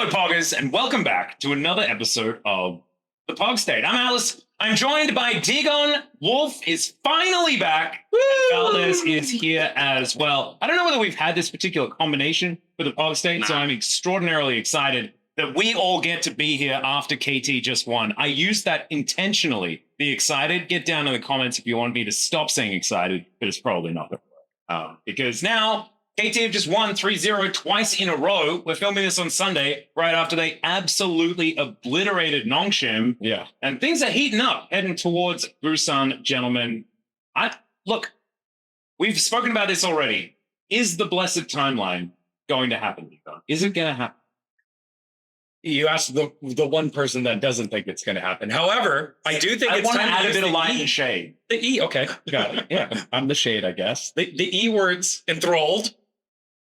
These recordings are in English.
Hello, Poggers, and welcome back to another episode of the PogState. I'm Alice. I'm joined by Digon. Wolf is finally back. Valdes is here as well. I don't know whether we've had this particular combination for the PogState, so I'm extraordinarily excited that we all get to be here after KT just won. I used that intentionally. Be excited. Get down in the comments if you want me to stop saying excited, but it's probably not going to work. Because now KT have just won 3-0 twice in a row. We're filming this on Sunday, right after they absolutely obliterated Nongshim. Yeah. And things are heating up, heading towards Busan, gentlemen. Look, we've spoken about this already. Is the blessed timeline going to happen, Nico? Is it going to happen? You asked the one person that doesn't think it's going to happen. However, I do think I it's want to time add a use bit of the light E. and shade. The E, okay, got it. Yeah, I'm the shade, I guess. The E words: enthralled,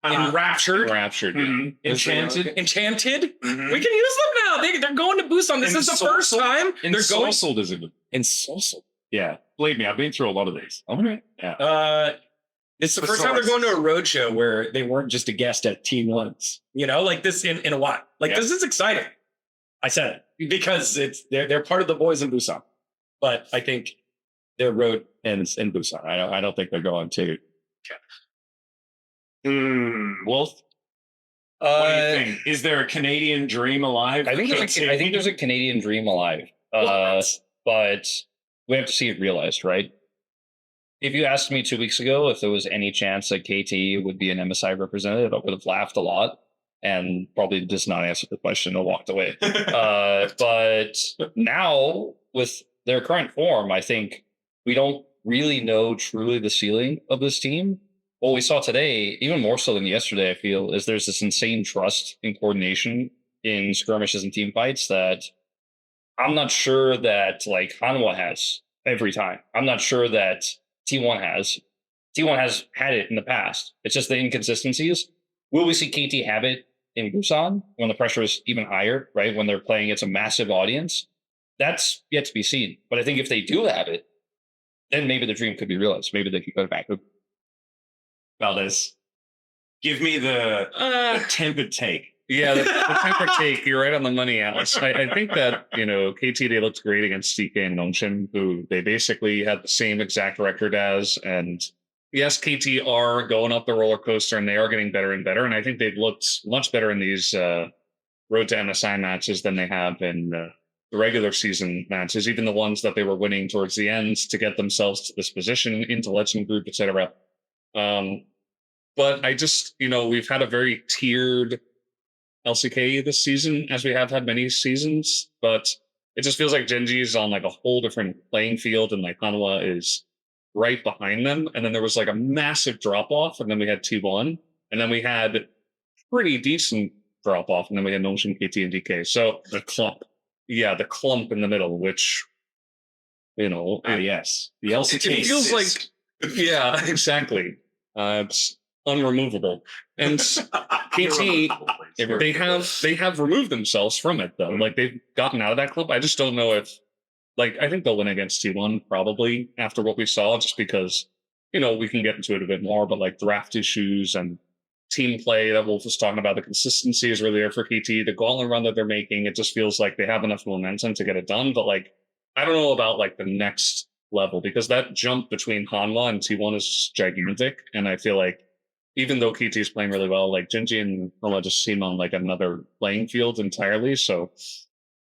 enraptured, Enchanted. enchanted. Mhm. We can use them now. They're going to Busan. This is the first time they're going. Ensorcelled is a good. Ensorcelled. Yeah, believe me, I've been through a lot of these. All right. Yeah. It's the first time they're going to a road show where they weren't just a guest at Team One's. You know, like this in a while. Like this is exciting. I said it because they're part of the boys in Busan, but I think their road ends in Busan. I don't think they're going to. Wolf. What do you think? Is there a Canadian dream alive? I think there's a Canadian dream alive, but we have to see it realized, right? If you asked me 2 weeks ago if there was any chance that KT would be an MSI representative, I would have laughed a lot and probably just not answered the question and walked away. But now, with their current form, I think we don't really know truly the ceiling of this team. What we saw today, even more so than yesterday, I feel, is there's this insane trust and coordination in skirmishes and team fights that I'm not sure that like Hanwha has every time. I'm not sure that T1 has. T1 has had it in the past. It's just the inconsistencies. Will we see KT have it in Busan when the pressure is even higher, right? When they're playing, it's a massive audience. That's yet to be seen. But I think if they do have it, then maybe the dream could be realized. Maybe they could go back. Valdes, give me the tempered take. Yeah, the temper take. You're right on the money, Alice. I think that, KT, they looked great against DK and Nongshim, who they basically had the same exact record as. And yes, KT are going up the roller coaster and they are getting better and better. And I think they've looked much better in these road to MSI matches than they have in the regular season matches, even the ones that they were winning towards the end to get themselves to this position into Legend Group, etc. But I just, we've had a very tiered LCK this season, as we have had many seasons, but it just feels like Genji is on like a whole different playing field, and like Hanwha is right behind them. And then there was like a massive drop off, and then we had T1, and then we had pretty decent drop off, and then we had Nongshim, KT, and DK. So The clump. yeah, the clump in the middle, which Yes, the LCK it feels like yeah, exactly. It's unremovable, and KT. They have removed themselves from it though. Like they've gotten out of that club. I just don't know if I think they'll win against T1 probably after what we saw, just because we can get into it a bit more, but like draft issues and team play that Wolf was talking about, the consistency is really there for KT. The gauntlet run that they're making, it just feels like they have enough momentum to get it done. But I don't know about the next level, because that jump between Hanwha and T1 is gigantic, and I feel like even though KT is playing really well, Genji and Hanwha just seem on another playing field entirely. So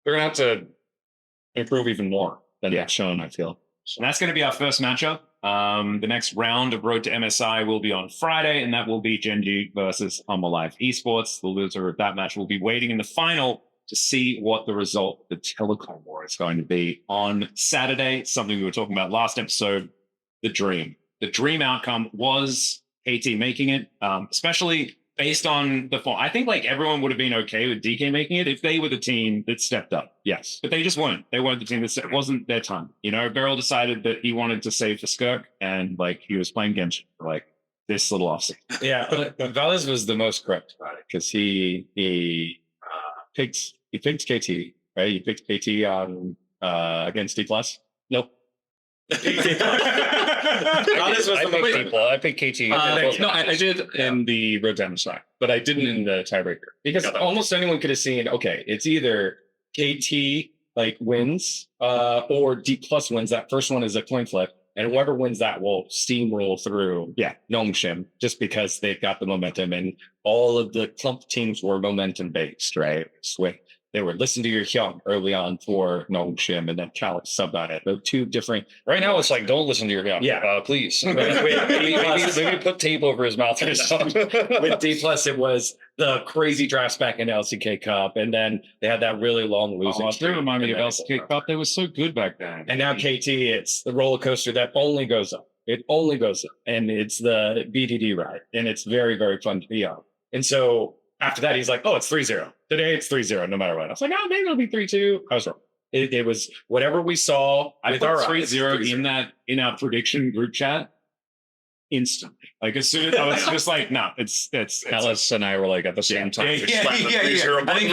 they're gonna have to improve even more than they've shown, I feel. And that's going to be our first matchup. The next round of Road to MSI will be on Friday, and that will be Genji versus Hanwha Live Esports. The loser of that match will be waiting in the final to see what the result of the Telecom War is going to be on Saturday. Something we were talking about last episode, the dream. The dream outcome was KT making it, especially based on the form. I think everyone would have been okay with DK making it if they were the team that stepped up. Yes. But they just weren't. They weren't the team it wasn't their time. Beryl decided that he wanted to save for Skirk, and he was playing Genshin for this little offseason. Yeah, but Valdes was the most correct about it, because he picked KT, right? He picked KT on against D+. Nope. I picked KT. No, I did in the road to MSI, but I didn't in the tiebreaker. Because almost anyone could have seen, okay, it's either KT like wins or D plus wins. That first one is a coin flip, and whoever wins that will steamroll through Gnome Shim just because they've got the momentum, and all of the clump teams were momentum based, right? So they were listen to your Hyung early on for Gnome Shim, and then Cal subbed on it. The two different. Right now, it's like, don't listen to your Hyung. Yeah. Please. Maybe put tape over his mouth or something. With D plus, it was the crazy drafts back in LCK Cup, and then they had that really long losing Oh, streak. do remind me of LCK Cup. They were so good back then. And now KT, it's the roller coaster that only goes up. It only goes up, and it's the BDD ride, and it's very, very fun to be on. And so after that, he's like, "Oh, it's 3-0 today. It's 3-0 no matter what." I was like, "Oh, maybe it'll be 3-2." I was wrong. It was whatever we saw. I with put our 3-0 in our prediction group chat instantly. Like as soon as I was just like, "No, it's." Alice and I were like at the same time. Yeah. I think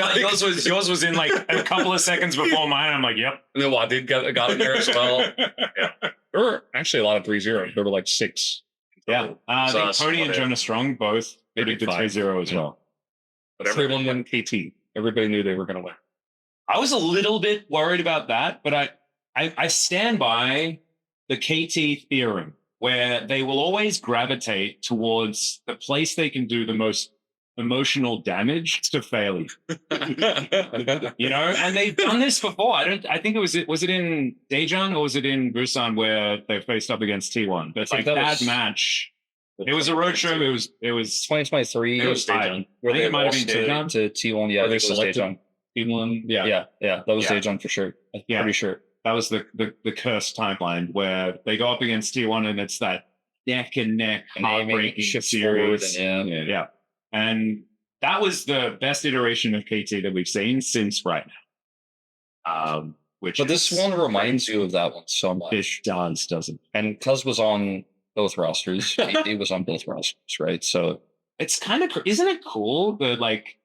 yours was in like a couple of seconds before mine. I'm like, "Yep." And then Wadid got in there as well. Yeah. There were actually a lot of 3-0. There were like 6. Yeah. I think Tony and Jonah Strong both predicted 3-0 as well. But everyone won KT. Everybody knew they were going to win. I was a little bit worried about that, but I stand by the KT theorem where they will always gravitate towards the place they can do the most emotional damage to failure. You know, and they've done this before. I think was it in Daejeon or was it in Busan where they faced up against T1? But like that match. It was a roadshow. It was 2023. It was Daejeon. I think it might have been Daejeon to T1. Yeah, Or they it was selected Daejeon. T1. Yeah. That was Daejeon for sure. I'm Yeah. pretty sure. That was the cursed timeline where they go up against T1 and it's that neck and neck And they make heartbreaking shift forward. series. And Yeah. And that was the best iteration of KT that we've seen since right now. But this one reminds you of that one so much. It doesn't. And Cuz was on both rosters. He was on both rosters, right? So It's kind of, isn't it cool that like,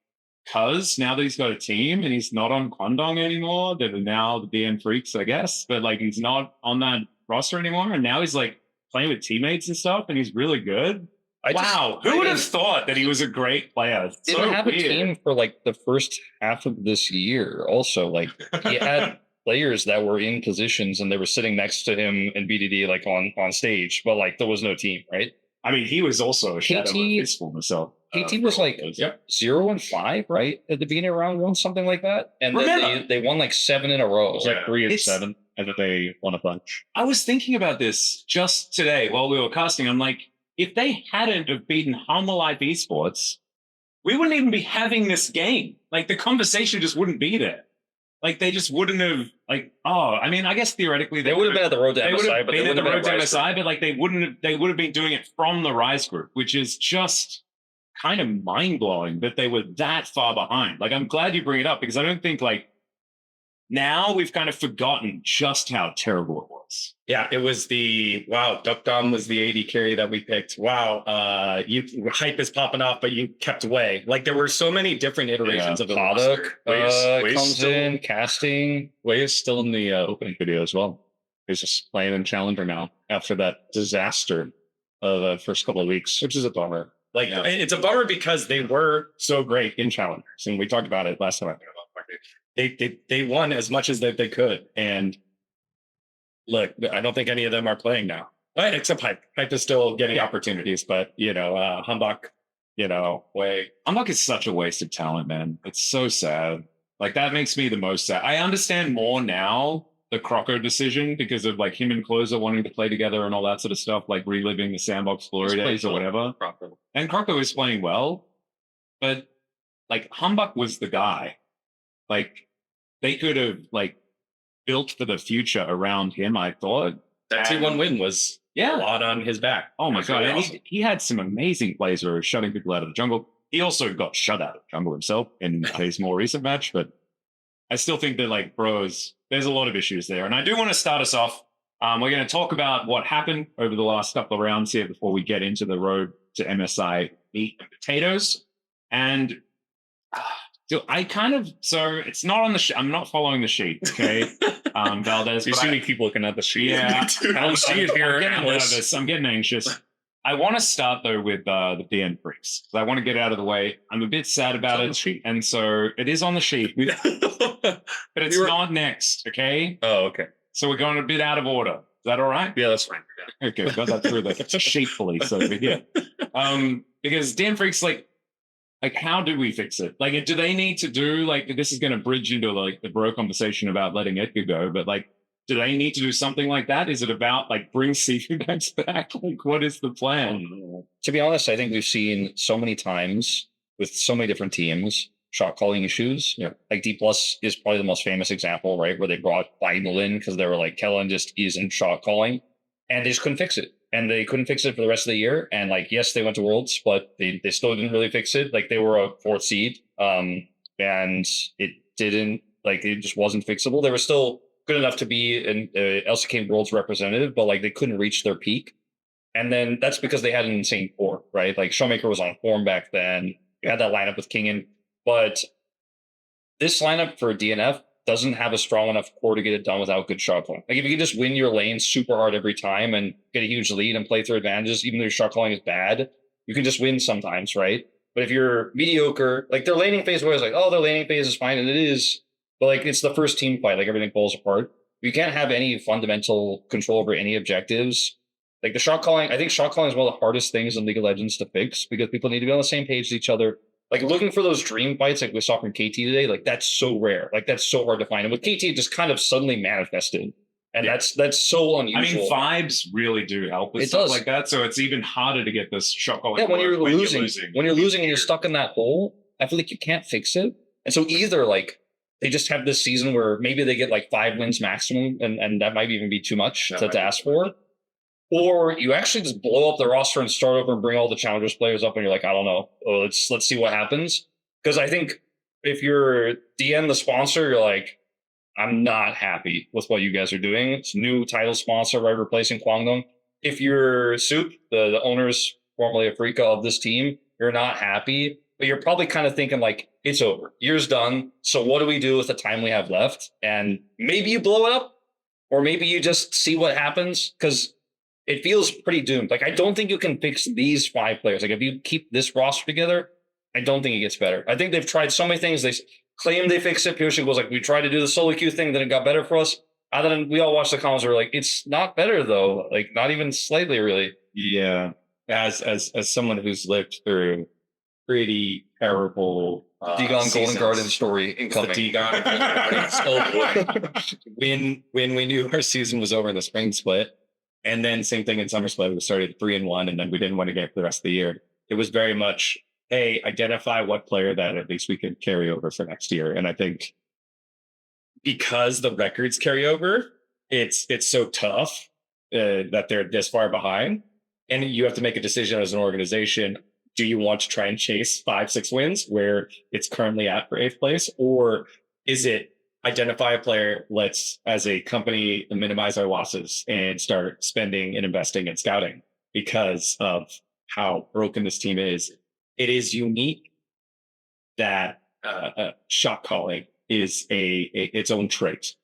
Cuz now that he's got a team and he's not on Kwangdong anymore, that are now the DN Freaks, I guess, but like he's not on that roster anymore. And now he's like playing with teammates and stuff and he's really good. Who would have thought that he was a great player? It's didn't so have weird. a team for like the first half of this year. Also, like he had players that were in positions and they were sitting next to him in BDD like on stage, but like there was no team, right? I mean, he was also a shadow of his former self. KT was like 0-5, right? At the beginning of round one, something like that. And then they won like 7 in a row. It was like 3-7, and then they won a bunch. I was thinking about this just today while we were casting. I'm like, if they hadn't have beaten Humble Life Esports, we wouldn't even be having this game. Like the conversation just wouldn't be there. Like they just wouldn't have like, I mean, I guess theoretically they would have been at the road to MSI, but they would have been at the road to MSI, but like they would have been doing it from the Rise group, which is just kind of mind-blowing that they were that far behind. Like I'm glad you bring it up because I don't think like now we've kind of forgotten just how terrible it was. Yeah, it was Dukdom was the AD carry that we picked. Wow, you hype is popping off, but you kept away. Like there were so many different iterations of the roster. Wade's comes still in, casting. Wei is still in the opening video as well. He's just playing in Challenger now after that disaster of the first couple of weeks, which is a bummer. Like it's a bummer because they were so great in Challengers, and we talked about it last time. They won as much as they could, and look, I don't think any of them are playing now, except Hype. Hype is still getting opportunities, but Humbug, Wei. Humbug is such a waste of talent, man. It's so sad. Like that makes me the most sad. I understand more now the Croco decision because of like him and Closer wanting to play together and all that sort of stuff, like reliving the Sandbox glory days or whatever. And Croco is playing well, but like Humbug was the guy. Like they could have like built for the future around him, I thought. That T1 win was a lot on his back. Oh my God. Really And awesome. he had some amazing plays where he was shutting people out of the jungle. He also got shut out of the jungle himself in his more recent match, but I still think that like bros, there's a lot of issues there. And I do want to start us off. We're going to talk about what happened over the last couple of rounds here before we get into the road to MSI meat and potatoes. And I kind of, so it's not on the I'm not following the sheet, okay? Valdes. You see me keep looking at the sheet. Yeah. I don't see it here. I'm getting Atlus. nervous. I'm getting anxious. I want to start though with the DN freaks. I want to get out of the way. I'm a bit sad about it, and so it is on the sheet, but it's not next. Okay. Oh, okay. So we're going a bit out of order. Is that all right? Yeah, that's fine. Okay, got that through the sheet police over here. Because DN freaks, like how do we fix it? Like, do they need to do like this is going to bridge into like the bro conversation about letting Edgar go, but like, do they need to do something like that? Is it about like bring Sifu guys back? Like, what is the plan? To be honest, I think we've seen so many times with so many different teams shot calling issues. Yeah. Like D Plus is probably the most famous example, right? Where they brought Bible in because they were like, Kellen just isn't shot calling, and they just couldn't fix it. And they couldn't fix it for the rest of the year. And like, yes, they went to Worlds, but they still didn't really fix it. Like they were a 4th seed, and it didn't like it just wasn't fixable. They were still good enough to be an LCK Worlds representative, but like they couldn't reach their peak. And then that's because they had an insane core, right? Like Showmaker was on form back then. You had that lineup with Kingen, but this lineup for DNF doesn't have a strong enough core to get it done without good shot calling. Like if you can just win your lane super hard every time and get a huge lead and play through advantages, even though your shot calling is bad, you can just win sometimes, right? But if you're mediocre, like their laning phase was like, oh, their laning phase is fine, and it is, but like it's the first team fight, like everything falls apart. You can't have any fundamental control over any objectives. Like the shot calling, I think shot calling is one of the hardest things in League of Legends to fix because people need to be on the same page as each other. Like looking for those dream fights like we saw from KT today, like that's so rare. Like that's so hard to find. And with KT, it just kind of suddenly manifested. And that's so unusual. I mean, vibes really do help with stuff like that. So it's even harder to get this shot calling. Yeah, when you're losing and you're stuck in that hole, I feel like you can't fix it. And so either like they just have this season where maybe they get like 5 wins maximum, and that might even be too much to ask for. Or you actually just blow up the roster and start over and bring all the challengers players up, and you're like, I don't know, let's see what happens. Because I think if you're DN, the sponsor, you're like, I'm not happy with what you guys are doing. It's a new title sponsor, right, replacing Kwangdong. If you're Soup, the owners, formerly Afrika of this team, you're not happy, but you're probably kind of thinking like, it's over. Year's done. So what do we do with the time we have left? And maybe you blow it up, or maybe you just see what happens, because it feels pretty doomed. Like, I don't think you can fix these 5 players. Like, if you keep this roster together, I don't think it gets better. I think they've tried so many things. They claim they fixed it. Pioshik was like, we tried to do the solo queue thing, then it got better for us. And then we all watched the comments. We're like, it's not better though. Like, not even slightly, really. Yeah. As someone who's lived through pretty terrible Digon Golden Garden story incoming. When we knew our season was over in the spring split, and then same thing in summer split, we started 3-1, and then we didn't win a game for the rest of the year. It was very much, hey, identify what player that at least we could carry over for next year. And I think because the records carry over, it's so tough that they're this far behind. And you have to make a decision as an organization. Do you want to try and chase 5-6 wins where it's currently at for 8th place? Or is it identify a player, let's, as a company, minimize our losses and start spending and investing in scouting because of how broken this team is? It is unique that shot calling is its own trait.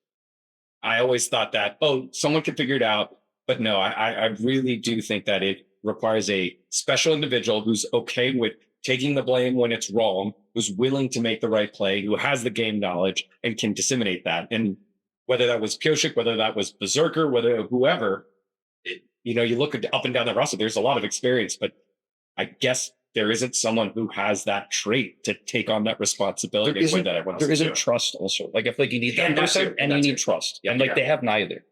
I always thought that, someone can figure it out. But no, I really do think that it requires a special individual who's okay with taking the blame when it's wrong, who's willing to make the right play, who has the game knowledge and can disseminate that. And whether that was Pioshik, whether that was Berserker, whether whoever, you look up and down the roster, there's a lot of experience, but I guess there isn't someone who has that trait to take on that responsibility. There isn't trust also. Like, I feel like you need that person and you need trust. And like they have neither.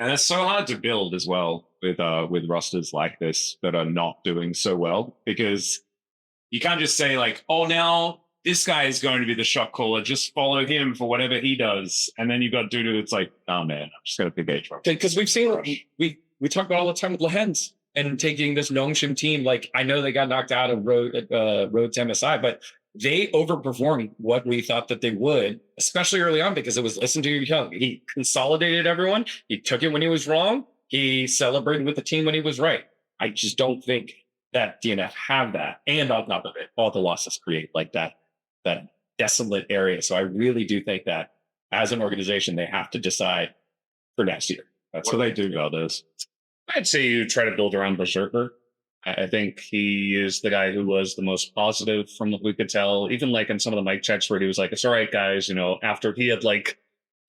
And it's so hard to build as well with rosters like this that are not doing so well, because you can't just say like, oh, now this guy is going to be the shot caller. Just follow him for whatever he does. And then you've got Dudu. It's like, oh man, I'm just going to pick H. Because we've seen, we talk about all the time with Lehens and taking this Nongshim team. Like, I know they got knocked out of road to MSI, but they overperformed what we thought that they would, especially early on, because it was listen to your young. He consolidated everyone. He took it when he was wrong. He celebrated with the team when he was right. I just don't think that DNF have that. And on top of it, all the losses create like that desolate area. So I really do think that as an organization, they have to decide for next year. That's what they do, Valdes. I'd say you try to build around Berserker. I think he is the guy who was the most positive from what we could tell. Even like in some of the mic checks where he was like, it's all right, guys, after he had like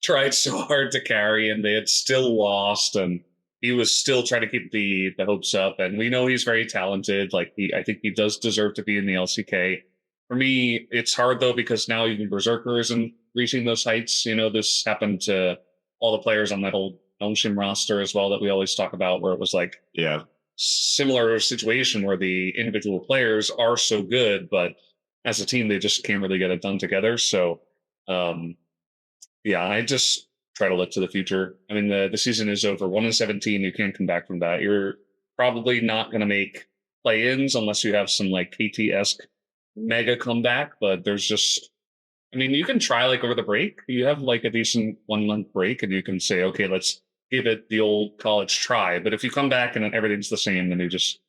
tried so hard to carry and they had still lost, and he was still trying to keep the hopes up. And we know he's very talented. Like I think he does deserve to be in the LCK. For me, it's hard though, because now even Berserker isn't reaching those heights. This happened to all the players on that old Elmsham roster as well that we always talk about, where it was like, similar situation where the individual players are so good, but as a team, they just can't really get it done together. So, I just try to look to the future. I mean, the season is over. 1-17, you can't come back from that. You're probably not going to make play-ins unless you have some like KT-esque mega comeback, but there's just, you can try like over the break. You have like a decent 1 month break and you can say, okay, let's give it the old college try. But if you come back and everything's the same, then you just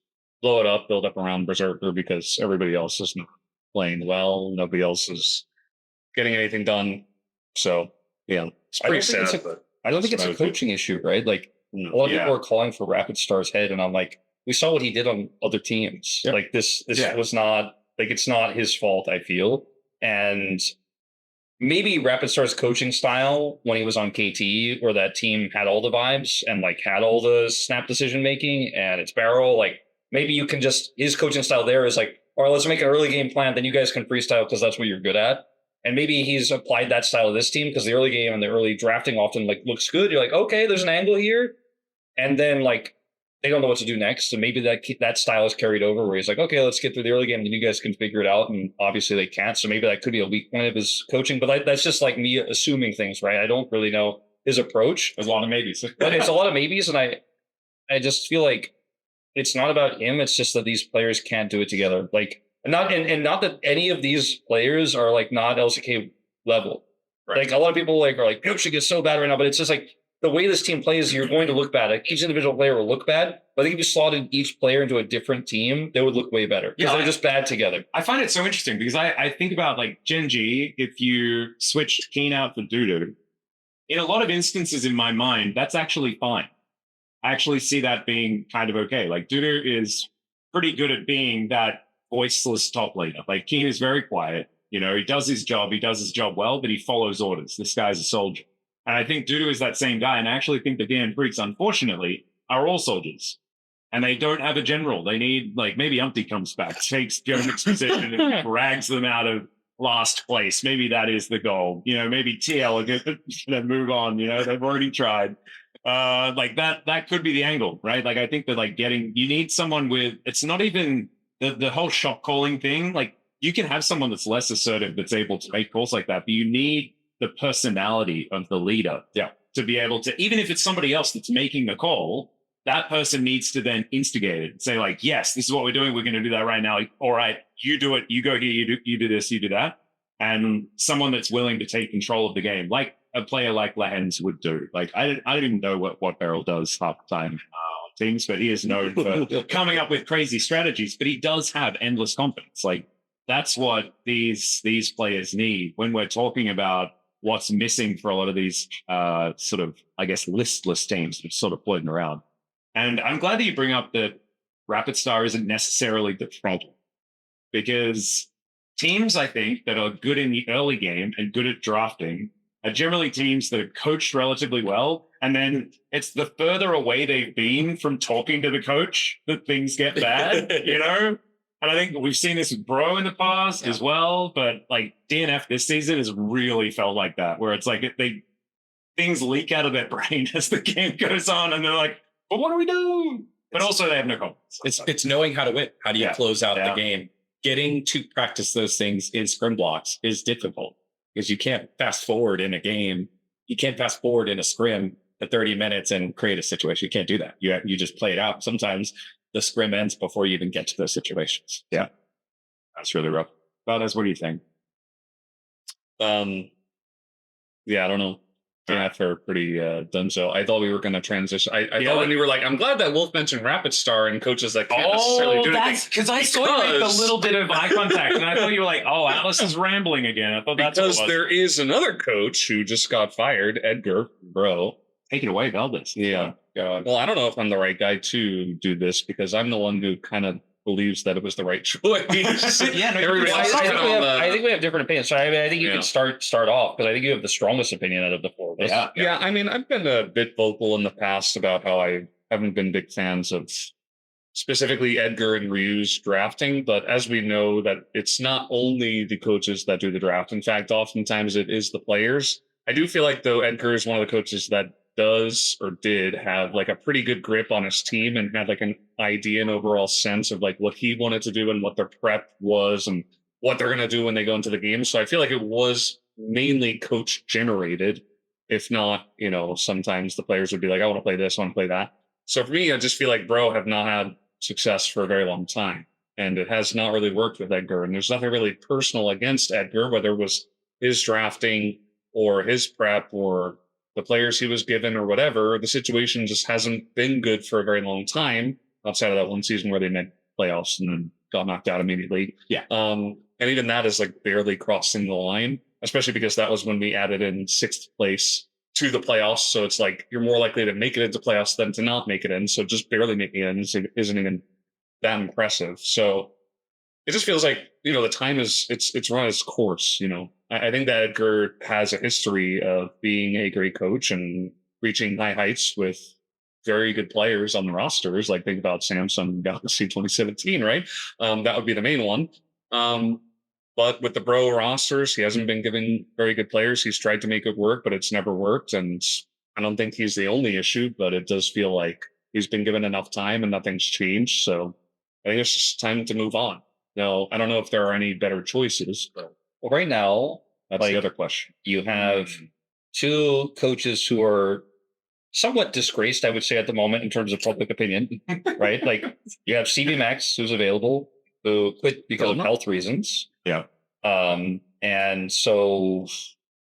blow it up, build up around Berserker because everybody else is not playing well. Nobody else is getting anything done. So, it's pretty sad. I don't think it's a coaching issue, right? Like, a lot of people are calling for Rapid Star's head, and I'm like, we saw what he did on other teams. Yeah. Like, this was not, like, it's not his fault, I feel. And maybe Rapid Star's coaching style when he was on KT, where that team had all the vibes and like had all the snap decision making and it's barrel, like maybe you can just, his coaching style there is like, all right, let's make an early game plan, then you guys can freestyle because that's what you're good at. And maybe he's applied that style to this team because the early game and the early drafting often like looks good. You're like, okay, there's an angle here. And then like they don't know what to do next. So maybe that style is carried over where he's like, okay, let's get through the early game and then you guys can figure it out. And obviously they can't. So maybe that could be a weak point of his coaching. But that's just like me assuming things, right? I don't really know his approach. There's a lot of maybes. But it's a lot of maybes. And I just feel like it's not about him. It's just that these players can't do it together. Like, not that any of these players are like not LCK level. Right. Like a lot of people like are like, coaching is so bad right now. But it's just like, the way this team plays, you're going to look bad. Like each individual player will look bad, but I think if you slotted each player into a different team, they would look way better because they're just bad together. I find it so interesting because I think about like Gen G, if you switch Keen out for Dudu, in a lot of instances in my mind, that's actually fine. I actually see that being kind of okay. Like Dudu is pretty good at being that voiceless top leader. Like Keen is very quiet. He does his job well, but he follows orders. This guy's a soldier. And I think Dudu is that same guy. And I actually think the DN Freaks, unfortunately, are all soldiers. And they don't have a general. They need, like, maybe Umpty comes back, takes Jonik's position and drags them out of last place. Maybe that is the goal. Maybe TL are going to move on. They've already tried. Like that could be the angle, right? Like, I think that, like, you need someone with, it's not even the whole shot calling thing. Like, you can have someone that's less assertive that's able to make calls like that, but you need the personality of the leader to be able to, even if it's somebody else that's making the call, that person needs to then instigate it and say like, yes, this is what we're doing. We're going to do that right now. Like, all right, you do it. You go here, you do this, you do that. And someone that's willing to take control of the game, like a player like Lahens would do. Like, I don't even know what Beryl does half the time teams, but he is known for coming up with crazy strategies, but he does have endless confidence. Like, that's what these players need when we're talking about what's missing for a lot of these sort of, I guess, listless teams that are sort of floating around. And I'm glad that you bring up that Rapid Star isn't necessarily the problem, because teams, I think, that are good in the early game and good at drafting are generally teams that are coached relatively well. And then it's the further away they've been from talking to the coach that things get bad, And I think we've seen this with Bro in the past as well, but like DNF this season has really felt like that, where it's like things leak out of their brain as the game goes on, and they're like, "But what do we do?" But also they have no confidence. It's knowing how to win. How do you close out the game? Getting to practice those things in scrim blocks is difficult because you can't fast forward in a game. You can't fast forward in a scrim to 30 minutes and create a situation. You can't do that. You just play it out. Sometimes the scrim ends before you even get to those situations. Yeah. That's really rough. Valdes, what do you think? I don't know. for pretty dunzo. I thought we were going to transition. I thought when you were like, I'm glad that Wolf mentioned Rapid Star and coaches that can't necessarily do that's because I saw you make a little bit of eye contact, and I thought you were like, "Oh, Atlus is rambling again." I thought that's because what it was. there is another coach who just got fired, Edgar, bro. Take it away, Valdes. Yeah. Well, I don't know if I'm the right guy to do this because I'm the one who kind of believes that it was the right choice. Yeah, no, Everybody else is I kinda on the- think we have different opinions. So I think you can start off because I think you have the strongest opinion out of the four of us. Yeah, I mean, I've been a bit vocal in the past about how I haven't been big fans of specifically Edgar and Ryu's drafting, but as we know that it's not only the coaches that do the draft. In fact, oftentimes it is the players. I do feel like though Edgar is one of the coaches that does or did have like a pretty good grip on his team and had like an idea and overall sense of like what he wanted to do and what their prep was and what they're going to do when they go into the game. So I feel like it was mainly coach generated. If not, sometimes the players would be like, I want to play this, I want to play that. So for me, I just feel like Bro have not had success for a very long time. And it has not really worked with Edgar. And there's nothing really personal against Edgar, whether it was his drafting or his prep or the players he was given or whatever. The situation just hasn't been good for a very long time outside of that one season where they made playoffs and then got knocked out immediately. Yeah. And even that is like barely crossing the line, especially because that was when we added in 6th place to the playoffs. So it's like you're more likely to make it into playoffs than to not make it in. So just barely making it in isn't even that impressive. So it just feels like, the time it's run its course, I think that Edgar has a history of being a great coach and reaching high heights with very good players on the rosters. Like think about Samsung Galaxy 2017, right? That would be the main one. But with the Bro rosters, he hasn't been given very good players. He's tried to make it work, but it's never worked. And I don't think he's the only issue, but it does feel like he's been given enough time and nothing's changed. So I think it's just time to move on. Now, I don't know if there are any better choices, but Well, right now, that's the other question. You have two coaches who are somewhat disgraced, I would say, at the moment in terms of public opinion, right? Like you have CB Max, who's available, who quit because of health reasons. Yeah. And so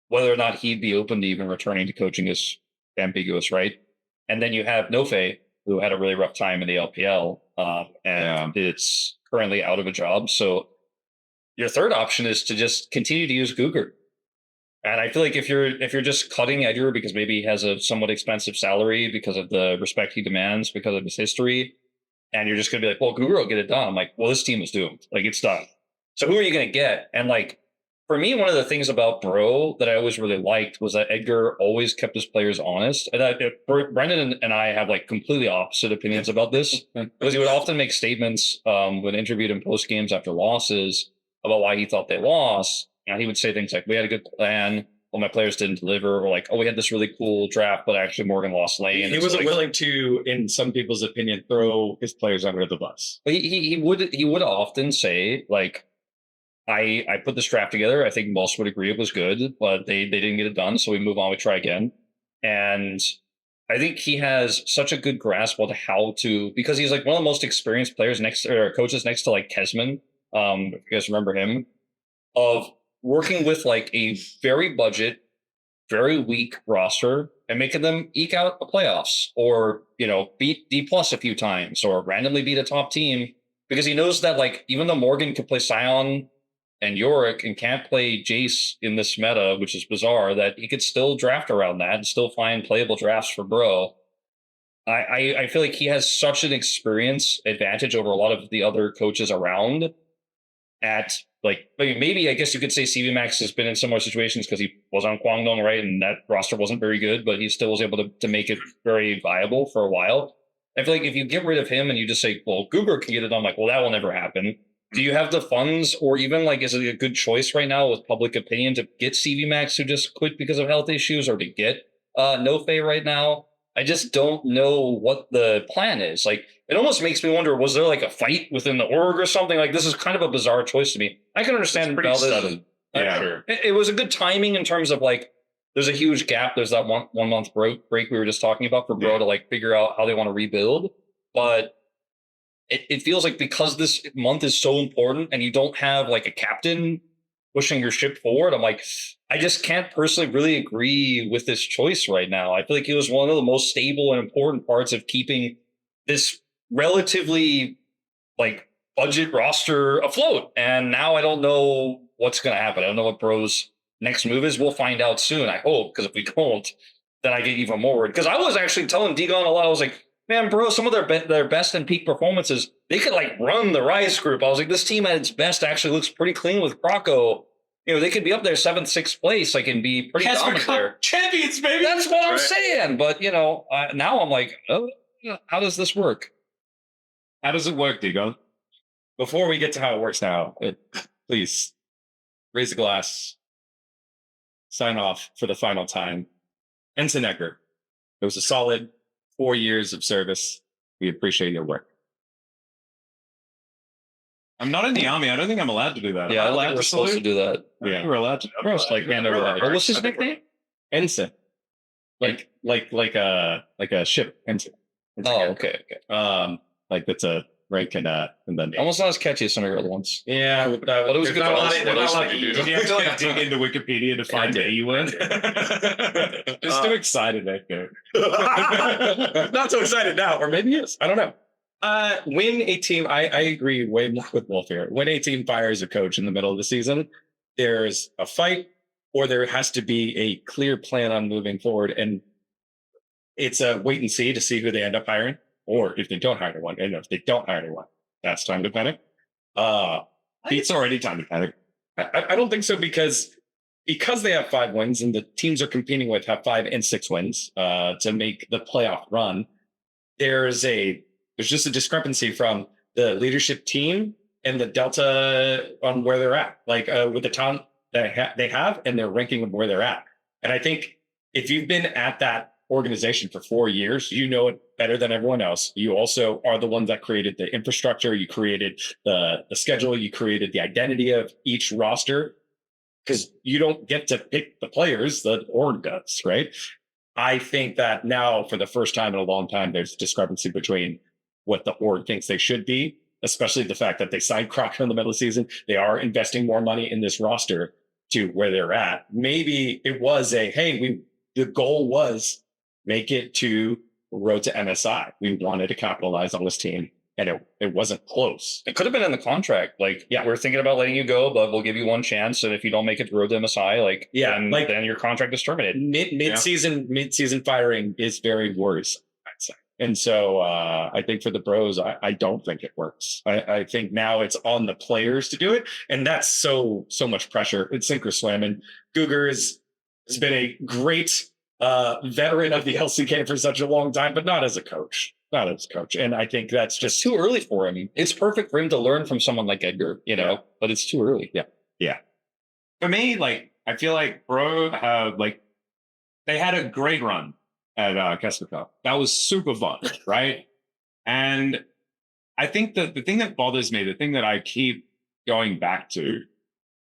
whether or not he'd be open to even returning to coaching is ambiguous, right? And then you have Nofe, who had a really rough time in the LPL, and it's currently out of a job. So your third option is to just continue to use Guger. And I feel like if you're just cutting Edgar because maybe he has a somewhat expensive salary because of the respect he demands because of his history, and you're just going to be like, well, Guger will get it done. I'm like, well, this team is doomed. Like, it's done. So who are you going to get? And like, for me, one of the things about Bro that I always really liked was that Edgar always kept his players honest. And Brendan and I have like completely opposite opinions about this because he would often make statements when interviewed in post games after losses about why he thought they lost. And he would say things like, we had a good plan, well, my players didn't deliver, or like, oh, we had this really cool draft, but actually Morgan lost lane. He wasn't willing to, in some people's opinion, throw his players under the bus. But he would often say, like, I put this draft together. I think most would agree it was good, but they didn't get it done. So we move on, we try again. And I think he has such a good grasp on how to, because he's like one of the most experienced players coaches next to like Kesman. If you guys remember him, of working with like a very budget, very weak roster and making them eke out a playoffs or, beat D+ a few times or randomly beat a top team because he knows that like, even though Morgan could play Sion and Yorick and can't play Jace in this meta, which is bizarre, that he could still draft around that and still find playable drafts for Bro. I feel like he has such an experience advantage over a lot of the other coaches around at like, maybe I guess you could say CV Max has been in similar situations because he was on Kwangdong, right? And that roster wasn't very good, but he still was able to make it very viable for a while. I feel like if you get rid of him and you just say, well, Guger can get it done, like, well, that will never happen. Do you have the funds or even like, is it a good choice right now with public opinion to get CV Max who just quit because of health issues or to get Nofe right now? I just don't know what the plan is. Like, it almost makes me wonder, was there like a fight within the org or something? Like, this is kind of a bizarre choice to me. I can understand pretty sudden. Yeah, sure. It was a good timing in terms of like, there's a huge gap. There's that one month break we were just talking about for Bro to like figure out how they want to rebuild. But it feels like because this month is so important and you don't have like a captain pushing your ship forward. I'm like, I just can't personally really agree with this choice right now. I feel like he was one of the most stable and important parts of keeping this relatively like budget roster afloat. And now I don't know what's going to happen. I don't know what Bro's next move is. We'll find out soon, I hope, because if we don't, then I get even more worried. Because I was actually telling Degon a lot. I was like, man, bro, some of their best and peak performances, they could like run the Rise group. I was like, this team at its best actually looks pretty clean with Croco. You know, they could be up there 7th, 6th place, like, and be pretty dominant there. Champions, baby. That's what I'm saying. But, you know, now I'm like, oh, how does this work? How does it work, Digo? Before we get to how it works now, please raise a glass, sign off for the final time. Ensign Edgar, it was a solid 4 years of service. We appreciate your work. I'm not in the army. I don't think I'm allowed to do that. Yeah, Am I I allowed think we're supposed to do that. Yeah, we're allowed to. Gross, like hand over that. What's his nickname? Ensign, like a ship ensign. Oh, okay. Like that's a rank in the name. Almost not as catchy as some of your other ones. Yeah, but it was good. Did you have to like dig into Wikipedia to find the E word? Just too excited, Edgar. Not so excited now, or maybe yes. I don't know. When a team, I agree way more with Wolf here. When a team fires a coach in the middle of the season, there's a fight, or there has to be a clear plan on moving forward, and it's a wait and see to see who they end up hiring, or if they don't hire anyone. And if they don't hire anyone, that's time to panic. It's already time to panic. I don't think so because they have 5 wins and the teams are competing with have 5 and 6 wins to make the playoff run. There's just a discrepancy from the leadership team and the delta on where they're at, like with the talent that they have and their ranking of where they're at. And I think if you've been at that organization for 4 years, you know it better than everyone else. You also are the ones that created the infrastructure. You created the schedule. You created the identity of each roster, because you don't get to pick the players, the org does, right? I think that now, for the first time in a long time, there's a discrepancy between what the org thinks they should be, especially the fact that they signed Crocker in the middle of the season. They are investing more money in this roster to where they're at. Maybe it was the goal was make it to road to MSI. We wanted to capitalize on this team, and it wasn't close. It could have been in the contract. Like, yeah, we're thinking about letting you go, but we'll give you one chance. And if you don't make it to road to MSI, then your contract is terminated. Mid-season firing is very worrisome, I'd say. And so I think for the Bros, I don't think it works. I think now it's on the players to do it. And that's so much pressure. It's sink or swim. And Guger has been a great veteran of the LCK for such a long time, but not as a coach. And I think that's just too early for him. It's perfect for him to learn from someone like Edgar, but it's too early. Yeah. For me, like, I feel like Bro they had a great run at Kesper Cup. That was super fun, right? And I think that the thing that bothers me, the thing that I keep going back to,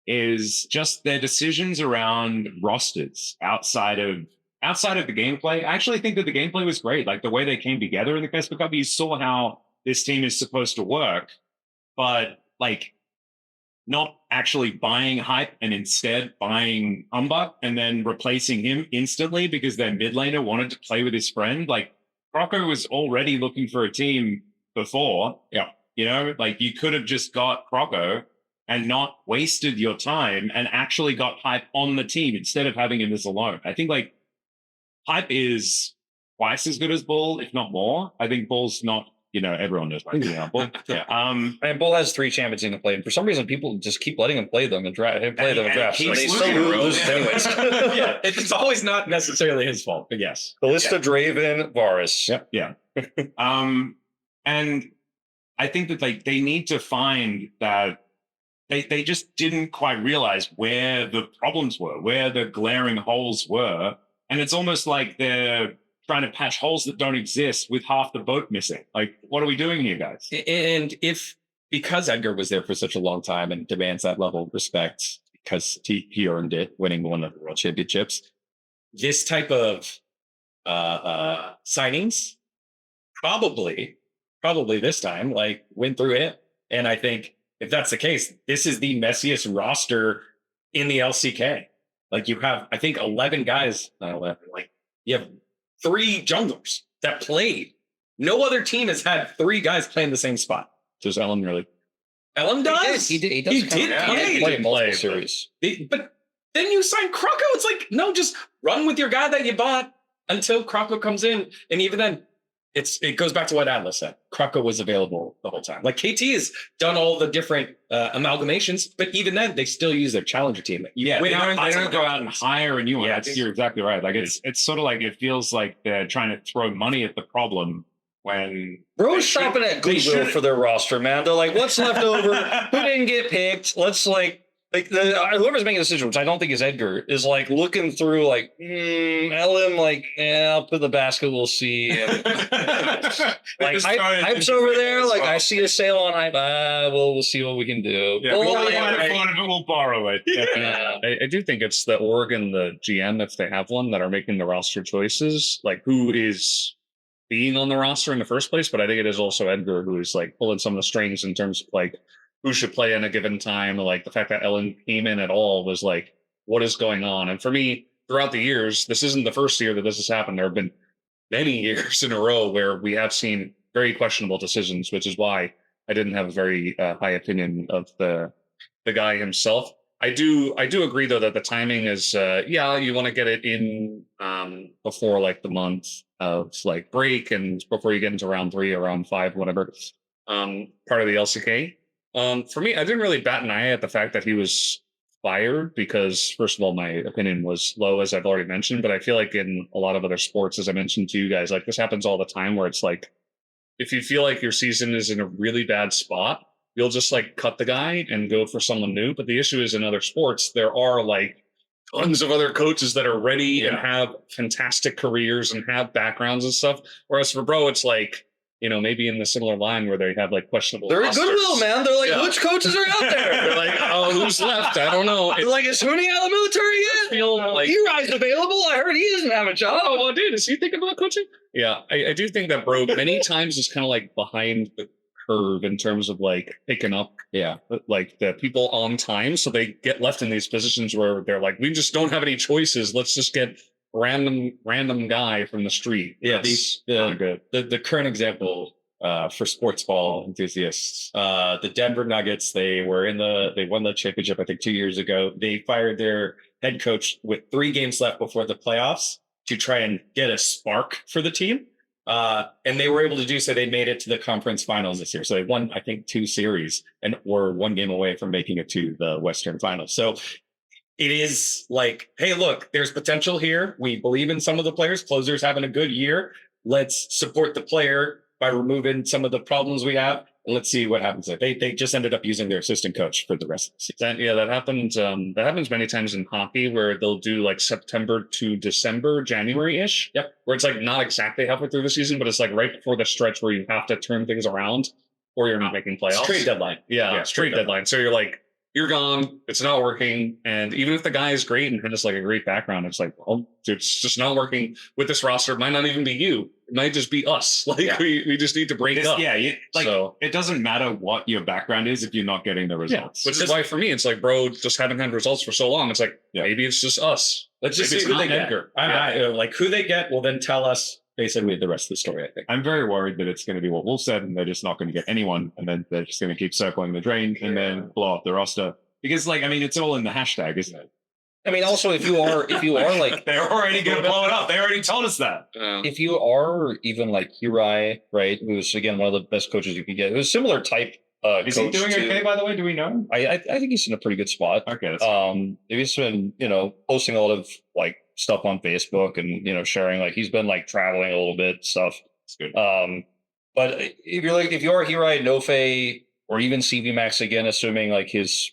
is just their decisions around rosters outside of the gameplay. I actually think that the gameplay was great. Like, the way they came together in the Kesper Cup, you saw how this team is supposed to work, but like, not actually buying hype and instead buying Umbuck and then replacing him instantly because their mid laner wanted to play with his friend. Like, Croco was already looking for a team before. Yeah. Like, you could have just got Croco and not wasted your time and actually got hype on the team instead of having him as alone. I think like hype is twice as good as Bull, if not more. I think Bull's not, everyone knows about Bull. Yeah. And Bull has 3 champions in the play, and for some reason, people just keep letting him play them and draft. And keeps they still lose anyways. Yeah, it's always not necessarily his fault, but yes. Ballista, Draven, Varus. Yep. Yeah. And I think that they need to find that they just didn't quite realize where the problems were, where the glaring holes were. And it's almost like they're trying to patch holes that don't exist with half the boat missing. Like, what are we doing here, guys? And because Edgar was there for such a long time and demands that level of respect because he earned it, winning one of the world championships, this type of signings probably this time, like, went through it. And I think if that's the case, this is the messiest roster in the LCK. Like you have, I think 11 guys, not 11, like you have 3 junglers that played. No other team has had 3 guys playing the same spot. Does Ellen really? Ellen does. He did play in multiple series. But then you sign Kroko. It's like, no, just run with your guy that you bought until Kroko comes in. And even then, it goes back to what Atlus said. Kroko was available the whole time. Like KT has done all the different amalgamations, but even then, they still use their challenger team. Yeah, they don't go out and hire a new one. Yeah, You're exactly right. Like it's sort of like it feels like they're trying to throw money at the problem when Bro's shopping at Goodwill for their roster, man. They're like, what's left over? Who didn't get picked? Let's whoever's making the decision, which I don't think is Edgar, is like looking through like, Ellen, like, yeah, I'll put the basket, we'll see. Like Hype's over there, like I see a sale on Hype, we'll see what we can do. Yeah, we'll borrow it. Yeah. I do think it's the org and the GM, if they have one, that are making the roster choices, like who is being on the roster in the first place, but I think it is also Edgar who is like pulling some of the strings in terms of like who should play in a given time. Like the fact that Ellen came in at all was like, what is going on? And for me, throughout the years, this isn't the first year that this has happened. There have been many years in a row where we have seen very questionable decisions, which is why I didn't have a very high opinion of the guy himself. I do agree though that the timing is you want to get it in before like the month of like break and before you get into round 3 or round 5, whatever, part of the LCK. For me, I didn't really bat an eye at the fact that he was fired because, first of all, my opinion was low, as I've already mentioned. But I feel like in a lot of other sports, as I mentioned to you guys, like this happens all the time where it's like, if you feel like your season is in a really bad spot, you'll just like cut the guy and go for someone new. But the issue is in other sports, there are like tons of other coaches that are ready and have fantastic careers and have backgrounds and stuff. Whereas for Bro, it's like, you know, maybe in the similar line where they have like questionable. They're at Goodwill, man. They're like, which coaches are out there? They're like, oh, who's left? I don't know. They're like, is Huni out of the military yet? Like, Uri's available. I heard he doesn't have a job. Oh, well, dude, is he thinking about coaching? Yeah, I do think that Bro many times is kind of like behind the curve in terms of like picking up, like the people on time, so they get left in these positions where they're like, we just don't have any choices. Let's just get random guy from the street. Yeah, the current example for sports ball enthusiasts, the Denver Nuggets, they won the championship I think 2 years ago. They fired their head coach with 3 games left before the playoffs to try and get a spark for the team. And they were able to do so. They made it to the conference finals this year. So they won, I think, 2 series and were 1 game away from making it to the Western finals. So it is like, hey, look, there's potential here. We believe in some of the players. Closer's having a good year. Let's support the player by removing some of the problems we have. And let's see what happens. They just ended up using their assistant coach for the rest of the season. That happens. That happens many times in hockey where they'll do like September to December, January-ish. Yep. Where it's like not exactly halfway through the season, but it's like right before the stretch where you have to turn things around or you're not making playoffs. It's trade deadline. Yeah, trade deadline. So you're like, you're gone. It's not working. And even if the guy is great and has like a great background, it's like, well, it's just not working with this roster. It might not even be you. It might just be us. Like we just need to break up. Yeah. It doesn't matter what your background is if you're not getting the results. Which is why for me, it's like, Bro, just haven't had results for so long. It's like, maybe it's just us. Let's just see who they get. Like who they get will then tell us basically the rest of the story, I think. I'm very worried that it's going to be what Wolf said, and they're just not going to get anyone, and then they're just going to keep circling the drain and then blow up the roster. Because, like, I mean, it's all in the hashtag, isn't it? I mean, also, if you are like, they're already going to blow it up. They already told us that. If you are even like Uri, right, who's again one of the best coaches you can get, who's a similar type. Is he doing okay, by the way? Do we know? I think he's in a pretty good spot. Okay. That's he's been posting a lot of like stuff on Facebook and sharing, like he's been like traveling a little bit stuff. That's good. But if you are Hirai, Nofe, or even CV Max again, assuming like his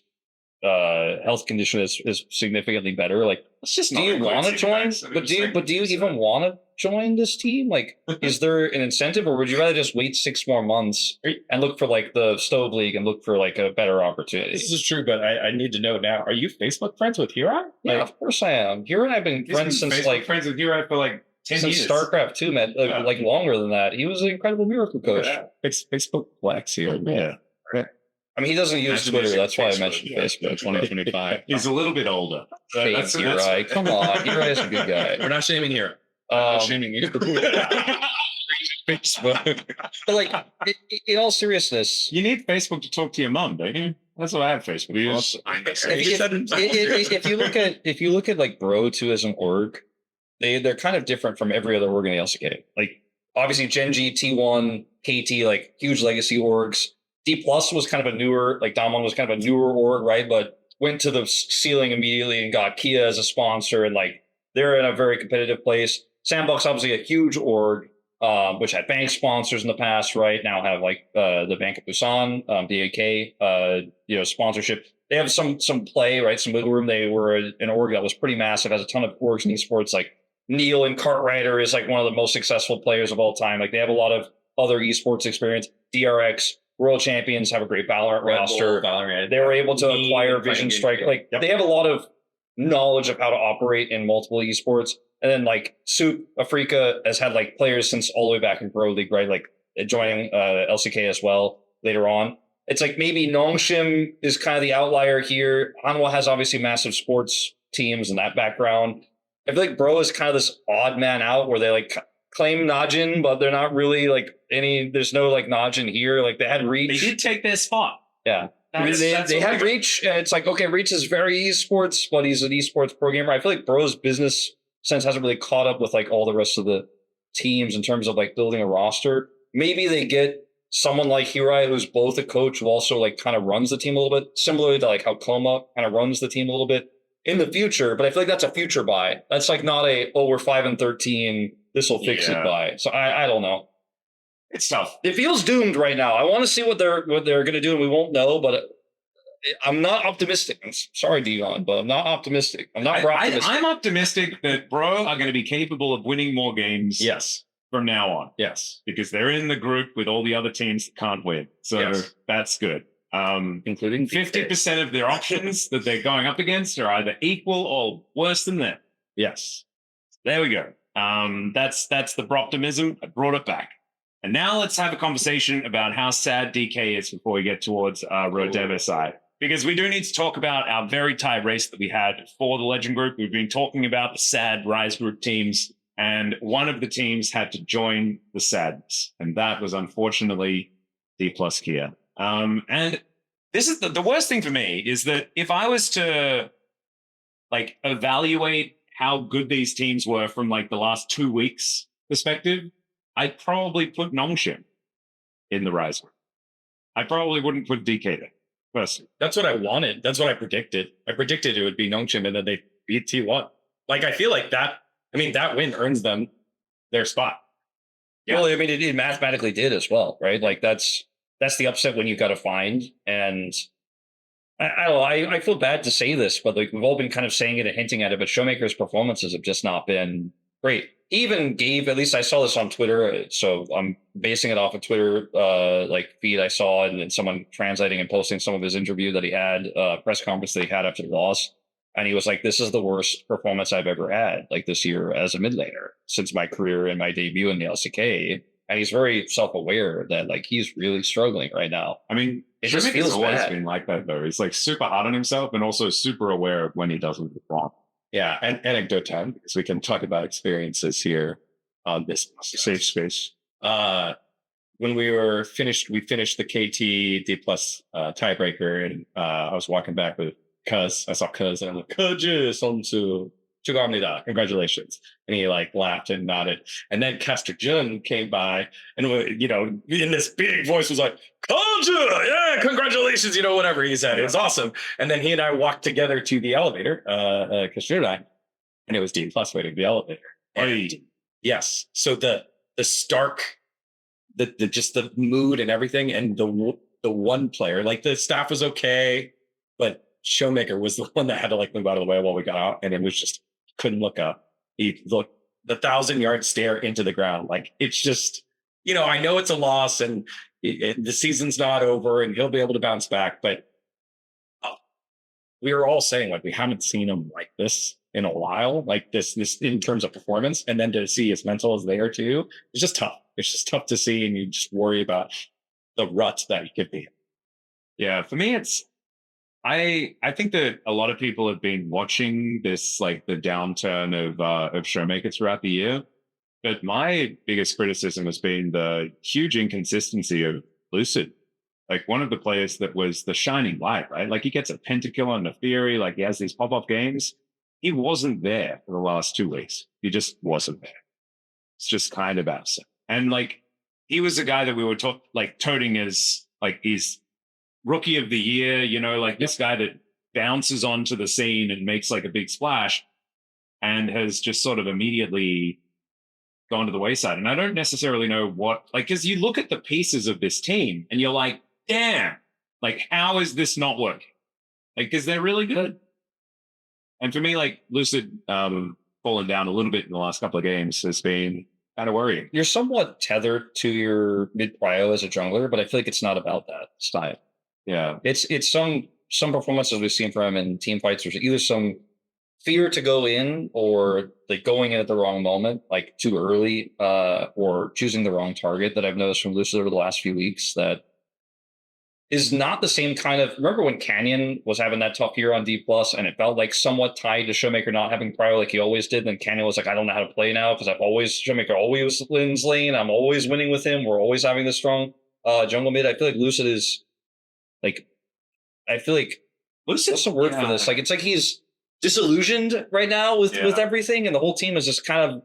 health condition is significantly better, like do you want to join? But do you even want to join this team? Like, is there an incentive, or would you rather just wait 6 more months and look for like the Stove League and look for like a better opportunity? This is true, but I need to know now. Are you Facebook friends with Hirai? Yeah, of course I am. Hirai and I've been friends since friends with Hirai for like 10 since years. StarCraft 2, man. Like longer than that. He was an incredible miracle coach. Facebook flex here. Yeah. I mean, he doesn't use Imagine Twitter. using That's why I Facebook. mentioned Yeah. Facebook. 2025. He's a little bit older. Shame Uri. Come on, Uri's a good guy. We're not shaming here. I'm shaming you. Facebook. But like, in all seriousness, You need Facebook to talk to your mum, don't you? That's what I have Facebook. if you look at like Bro2 as an org, they're kind of different from every other org in the LCK. Like obviously Genji, T1, KT, like huge legacy orgs. D Plus was kind of a newer, like Damwon was kind of a newer org, right? But went to the ceiling immediately and got Kia as a sponsor, and like they're in a very competitive place. Sandbox obviously a huge org, which had bank sponsors in the past, right? Now have like the Bank of Busan, DAK, sponsorship. They have some play, right? Some wiggle room. They were an org that was pretty massive, has a ton of orgs in esports. Like Neil and Cartwriter is like one of the most successful players of all time. Like they have a lot of other esports experience. DRX, World Champions, have a great Valorant roster. They were able to acquire Vision Strike. Like they have a lot of knowledge of how to operate in multiple esports. And then like Soup Africa has had like players since all the way back in Pro League, right? Like joining LCK as well later on. It's like maybe Nongshim is kind of the outlier here. Hanwha has obviously massive sports teams in that background. I feel like Bro is kind of this odd man out where they like claim Najin, but they're not really like there's no like Najin here. Like they had Reach. They did take their spot. Yeah. That's They had Reach. And it's like, okay, Reach is very esports, but he's an esports pro gamer. I feel like Bro's business sense hasn't really caught up with like all the rest of the teams in terms of like building a roster. Maybe they get someone like Hirai, who's both a coach who also like kind of runs the team a little bit, similarly to like how Koma kind of runs the team a little bit in the future. But I feel like that's a future buy. That's like not we're 5-13. This will fix it buy. So I don't know. It's tough. It feels doomed right now. I want to see what they're going to do, and we won't know. But I'm not optimistic. I'm sorry, Dion, but I'm not optimistic. I'm not optimistic. I'm optimistic that Bro are going to be capable of winning more games. Yes. From now on. Yes. Because they're in the group with all the other teams that can't win. So that's good. Including 50% of their options that they're going up against are either equal or worse than them. Yes. There we go. That's the Broptimism. I brought it back. And now let's have a conversation about how sad DK is before we get towards Road to MSI. Because we do need to talk about our very tight race that we had for the Legend Group. We've been talking about the sad Rise Group teams, and one of the teams had to join the sadness. And that was unfortunately D plus Kia. And this is the worst thing for me is that if I was to like evaluate how good these teams were from like the last 2 weeks perspective, I'd probably put Nongshim in the Rise Group. I probably wouldn't put DK there. Personally. That's what I wanted. That's what I predicted. I predicted it would be Nongshim and then they beat T1. Like, I feel like that win earns them their spot. Yeah. Well, I mean, it mathematically did as well, right? Like that's the upset when you got to find. And I feel bad to say this, but like we've all been kind of saying it and hinting at it, but Showmaker's performances have just not been great. He even gave, at least I saw this on Twitter, so I'm basing it off of Twitter like feed I saw, and then someone translating and posting some of his interview that he had, press conference that he had after the loss. And he was like, this is the worst performance I've ever had, like this year as a mid laner since my career and my debut in the LCK. And he's very self-aware that like he's really struggling right now. I mean, it just feels always been like that though. He's like super hard on himself and also super aware of when he doesn't perform. Yeah, and anecdote time, because we can talk about experiences here on this safe space. When we finished the KT D plus tiebreaker, and I was walking back with Cuz. I saw Cuz, and I'm like, Cuz, 선수 축하합니다, congratulations. And he like laughed and nodded. And then Caster Jun came by, and in this big voice was like, Cuz, yeah, congratulations, whatever he said. It was awesome. And then he and I walked together to the elevator, Caster and I, and it was D plus waiting the elevator. And yes, so the stark, just the mood and everything, and the one player, like the staff was okay, but Showmaker was the one that had to like move out of the way while we got out, and it was just couldn't look up. He looked the 1,000-yard stare into the ground. Like it's just, I know it's a loss, and the season's not over, and he'll be able to bounce back. But we were all saying like we haven't seen him like this in a while, like this in terms of performance, and then to see his mental is there too. It's just tough. It's just tough to see, and you just worry about the rut that he could be. Yeah, for me, I think that a lot of people have been watching this, like the downturn of Showmaker throughout the year. But my biggest criticism has been the huge inconsistency of Lucid. Like one of the players that was the shining light, right? Like he gets a pentakill on the Theory, like he has these pop-up games. He wasn't there for the last 2 weeks. He just wasn't there. It's just kind of absent. And like he was a guy that we were toting as like he's rookie of the year, like this guy that bounces onto the scene and makes like a big splash and has just sort of immediately gone to the wayside. And I don't necessarily know what, like, because you look at the pieces of this team and you're like, damn, like, how is this not working? Like, because they're really good. And for me, like, Lucid falling down a little bit in the last couple of games has been kind of worrying. You're somewhat tethered to your mid-prio as a jungler, but I feel like it's not about that style. Yeah. It's some performances we've seen from him in team fights. There's either some fear to go in or like going in at the wrong moment, like too early, or choosing the wrong target that I've noticed from Lucid over the last few weeks that is not the same kind of. Remember when Canyon was having that tough year on D plus and it felt like somewhat tied to Showmaker not having prio like he always did. And then Canyon was like, I don't know how to play now because Showmaker always wins lane. I'm always winning with him. We're always having this strong jungle mid. I feel like Lucid is like, Lucid's a word for this. Like, it's like he's disillusioned right now with everything. And the whole team is just kind of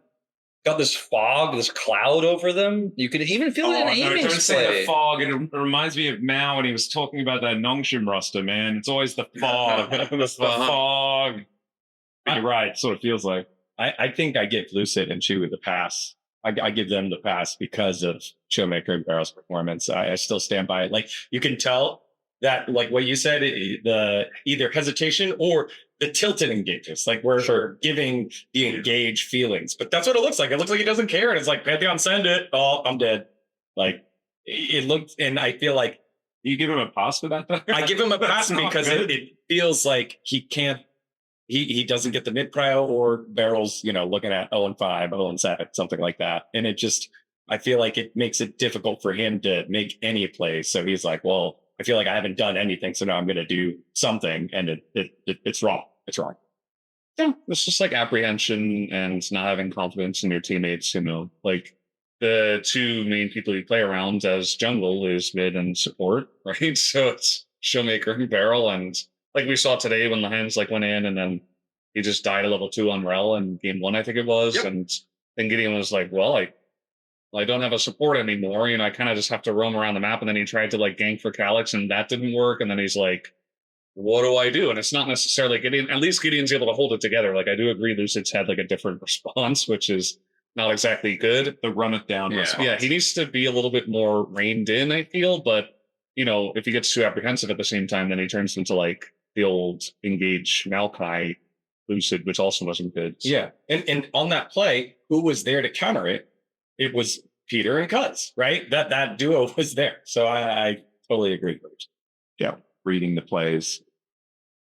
got this fog, this cloud over them. You could even feel it in aiming. Don't say the fog. It reminds me of Mao when he was talking about that Nongshim roster, man. It's always the fog. The fog. You're right. It sort of feels like. I think I give Lucid and Chewy the pass. I give them the pass because of Showmaker and Barrel's performance. I still stand by it. Like, you can tell that, like what you said, the either hesitation or the tilted engages, like we're giving the engaged feelings, but that's what it looks like. It looks like he doesn't care. And it's like, Pantheon, send it. Oh, I'm dead. Like it looked, and I feel like you give him a pass for that. I give him a pass because it feels like he can't, he doesn't get the mid prio or Barrel's, looking at 0-5, 0-7, something like that. And it just, I feel like it makes it difficult for him to make any plays. So he's like, well, I feel like I haven't done anything, so now I'm going to do something, and it's wrong. It's wrong. Yeah, it's just like apprehension and not having confidence in your teammates. Like the two main people you play around as jungle is mid and support, right? So it's Showmaker and Barrel, and like we saw today when the hands like went in, and then he just died at level 2 on Rel in game 1, I think it was, and then Gideon was like, well, I don't have a support anymore. I kind of just have to roam around the map. And then he tried to like gank for Calyx and that didn't work. And then he's like, what do I do? And it's not necessarily Gideon. At least Gideon's able to hold it together. Like I do agree Lucid's had like a different response, which is not exactly good. The run it down response. Yeah, he needs to be a little bit more reined in, I feel. But, if he gets too apprehensive at the same time, then he turns into like the old engage Maokai Lucid, which also wasn't good. Yeah. And on that play, who was there to counter it? It was Peter and Cuz, right? That duo was there. So I totally agree. Yeah, reading the plays.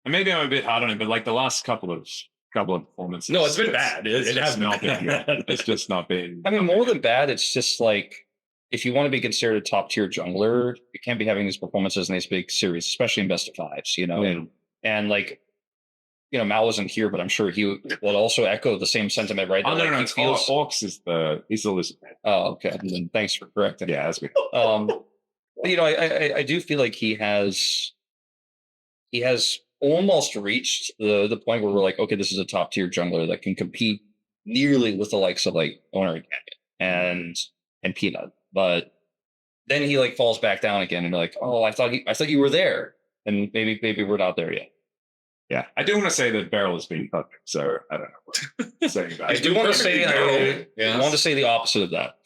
And maybe I'm a bit hard on it, but like the last couple of performances. No, it's been bad. It has not been good. It's just not been. I mean, more than bad, it's just like if you want to be considered a top tier jungler, you can't be having these performances in these big series, especially in best of fives, and like. Mal wasn't here, but I'm sure he will also echo the same sentiment, right? Oh, no. Orcs he's the lizard man. Oh, okay. And then thanks for correcting. Yeah, that's good. But, I do feel like he has almost reached the point where we're like, okay, this is a top tier jungler that can compete nearly with the likes of like Owner and Peanut. But then he like falls back down again and you're like, oh, I thought you were there. And maybe we're not there yet. Yeah, I do want to say that Barrel has been perfect, so I don't know what saying about it. I do want to say I want to say the opposite of that.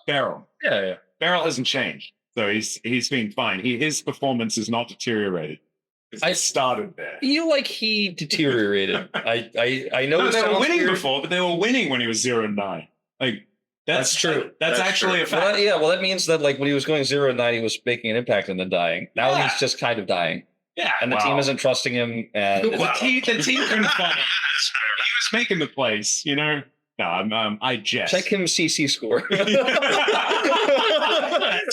Barrel. Yeah. Barrel hasn't changed. So he's been fine. His performance is not deteriorated. I started there. He deteriorated. I know they were winning before, but they were winning when he was 0-9. Like that's true. That's actually true. A fact. Well, that means that like when he was going 0-9, he was making an impact and then dying. Now he's just kind of dying. Yeah, and the team isn't trusting him. And the team couldn't find him. He was making the plays, No, I jest. Check him CC score.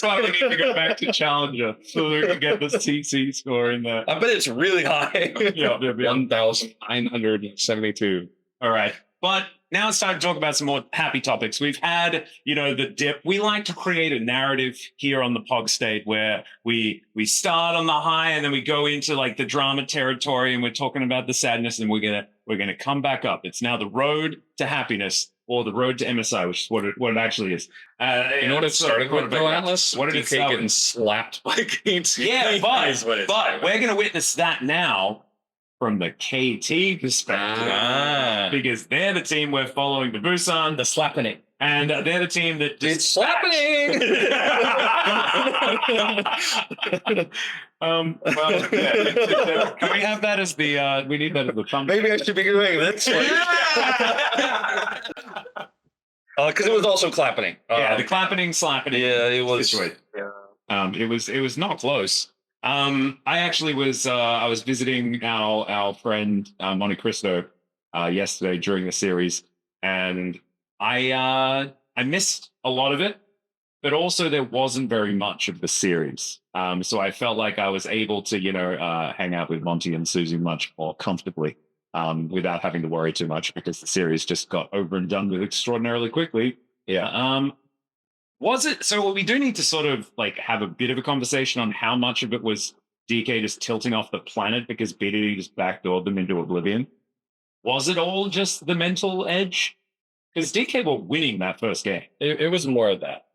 That's why we need to go back to Challenger so we can get this TC score in there. I bet it's really high. Yeah. 1,972. All right. But now it's time to talk about some more happy topics. We've had, the dip. We like to create a narrative here on the PogState where we start on the high and then we go into like the drama territory and we're talking about the sadness and we're gonna come back up. It's now the road to happiness or the road to MSI, which is what it actually is. You know what it started with, though, Atlas? What did it start getting with? slapped by KT? Yeah, but we're going to witness that now from the KT perspective. Because they're the team we're following to Busan. The Slappening. And they're the team that It's Slappening! Well, yeah. Can we have that as the, we need that as the thumbnail. Maybe I should be doing this one. Because it was also Clappening. Yeah, the clapping, slapping. Yeah, it was. It was not close. I actually was I was visiting our friend Monte Cristo yesterday during the series, and I missed a lot of it, but also there wasn't very much of the series. So I felt like I was able to hang out with Monty and Susie much more comfortably without having to worry too much because the series just got over and done with extraordinarily quickly. Yeah. Was it? So we do need to sort of like have a bit of a conversation on how much of it was DK just tilting off the planet because BDD just backdoored them into oblivion. Was it all just the mental edge? Because DK were winning that first game. It was more of that.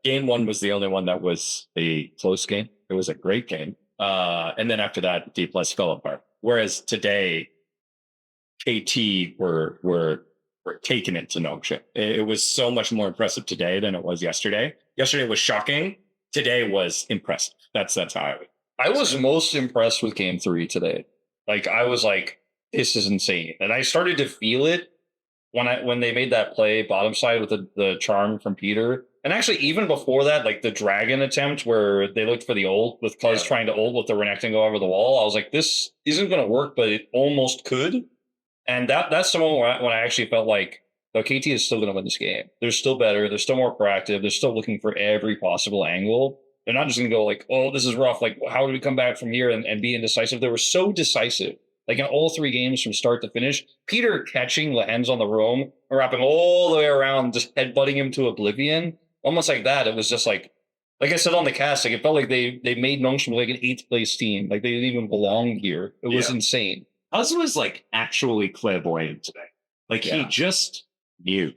Game one was the only one that was a close game. It was a great game. And then after that, D plus fell apart. Whereas today, KT were taking it to Nongshin. It was so much more impressive today than it was yesterday. Yesterday was shocking. Today was impressive. That's how I was most impressed with game 3 today. Like, I was like, this is insane. And I started to feel it when they made that play bottom side with the charm from Peter. And actually, even before that, like the dragon attempt where they looked for the ult with Cuz trying to ult with the Renekton go over the wall. I was like, this isn't going to work, but it almost could. And that's the moment when I actually felt like, no, KT is still going to win this game. They're still better. They're still more proactive. They're still looking for every possible angle. They're not just going to go like, oh, this is rough. Like, how do we come back from here and be indecisive? They were so decisive. Like in all 3 games from start to finish, Peter catching the hands on the roam, wrapping all the way around, just headbutting him to oblivion. Almost like that. It was just like I said on the cast, like it felt like they made Nongshin like an 8th place team. Like they didn't even belong here. It was insane. Cuz was like actually clairvoyant today. Like he just knew.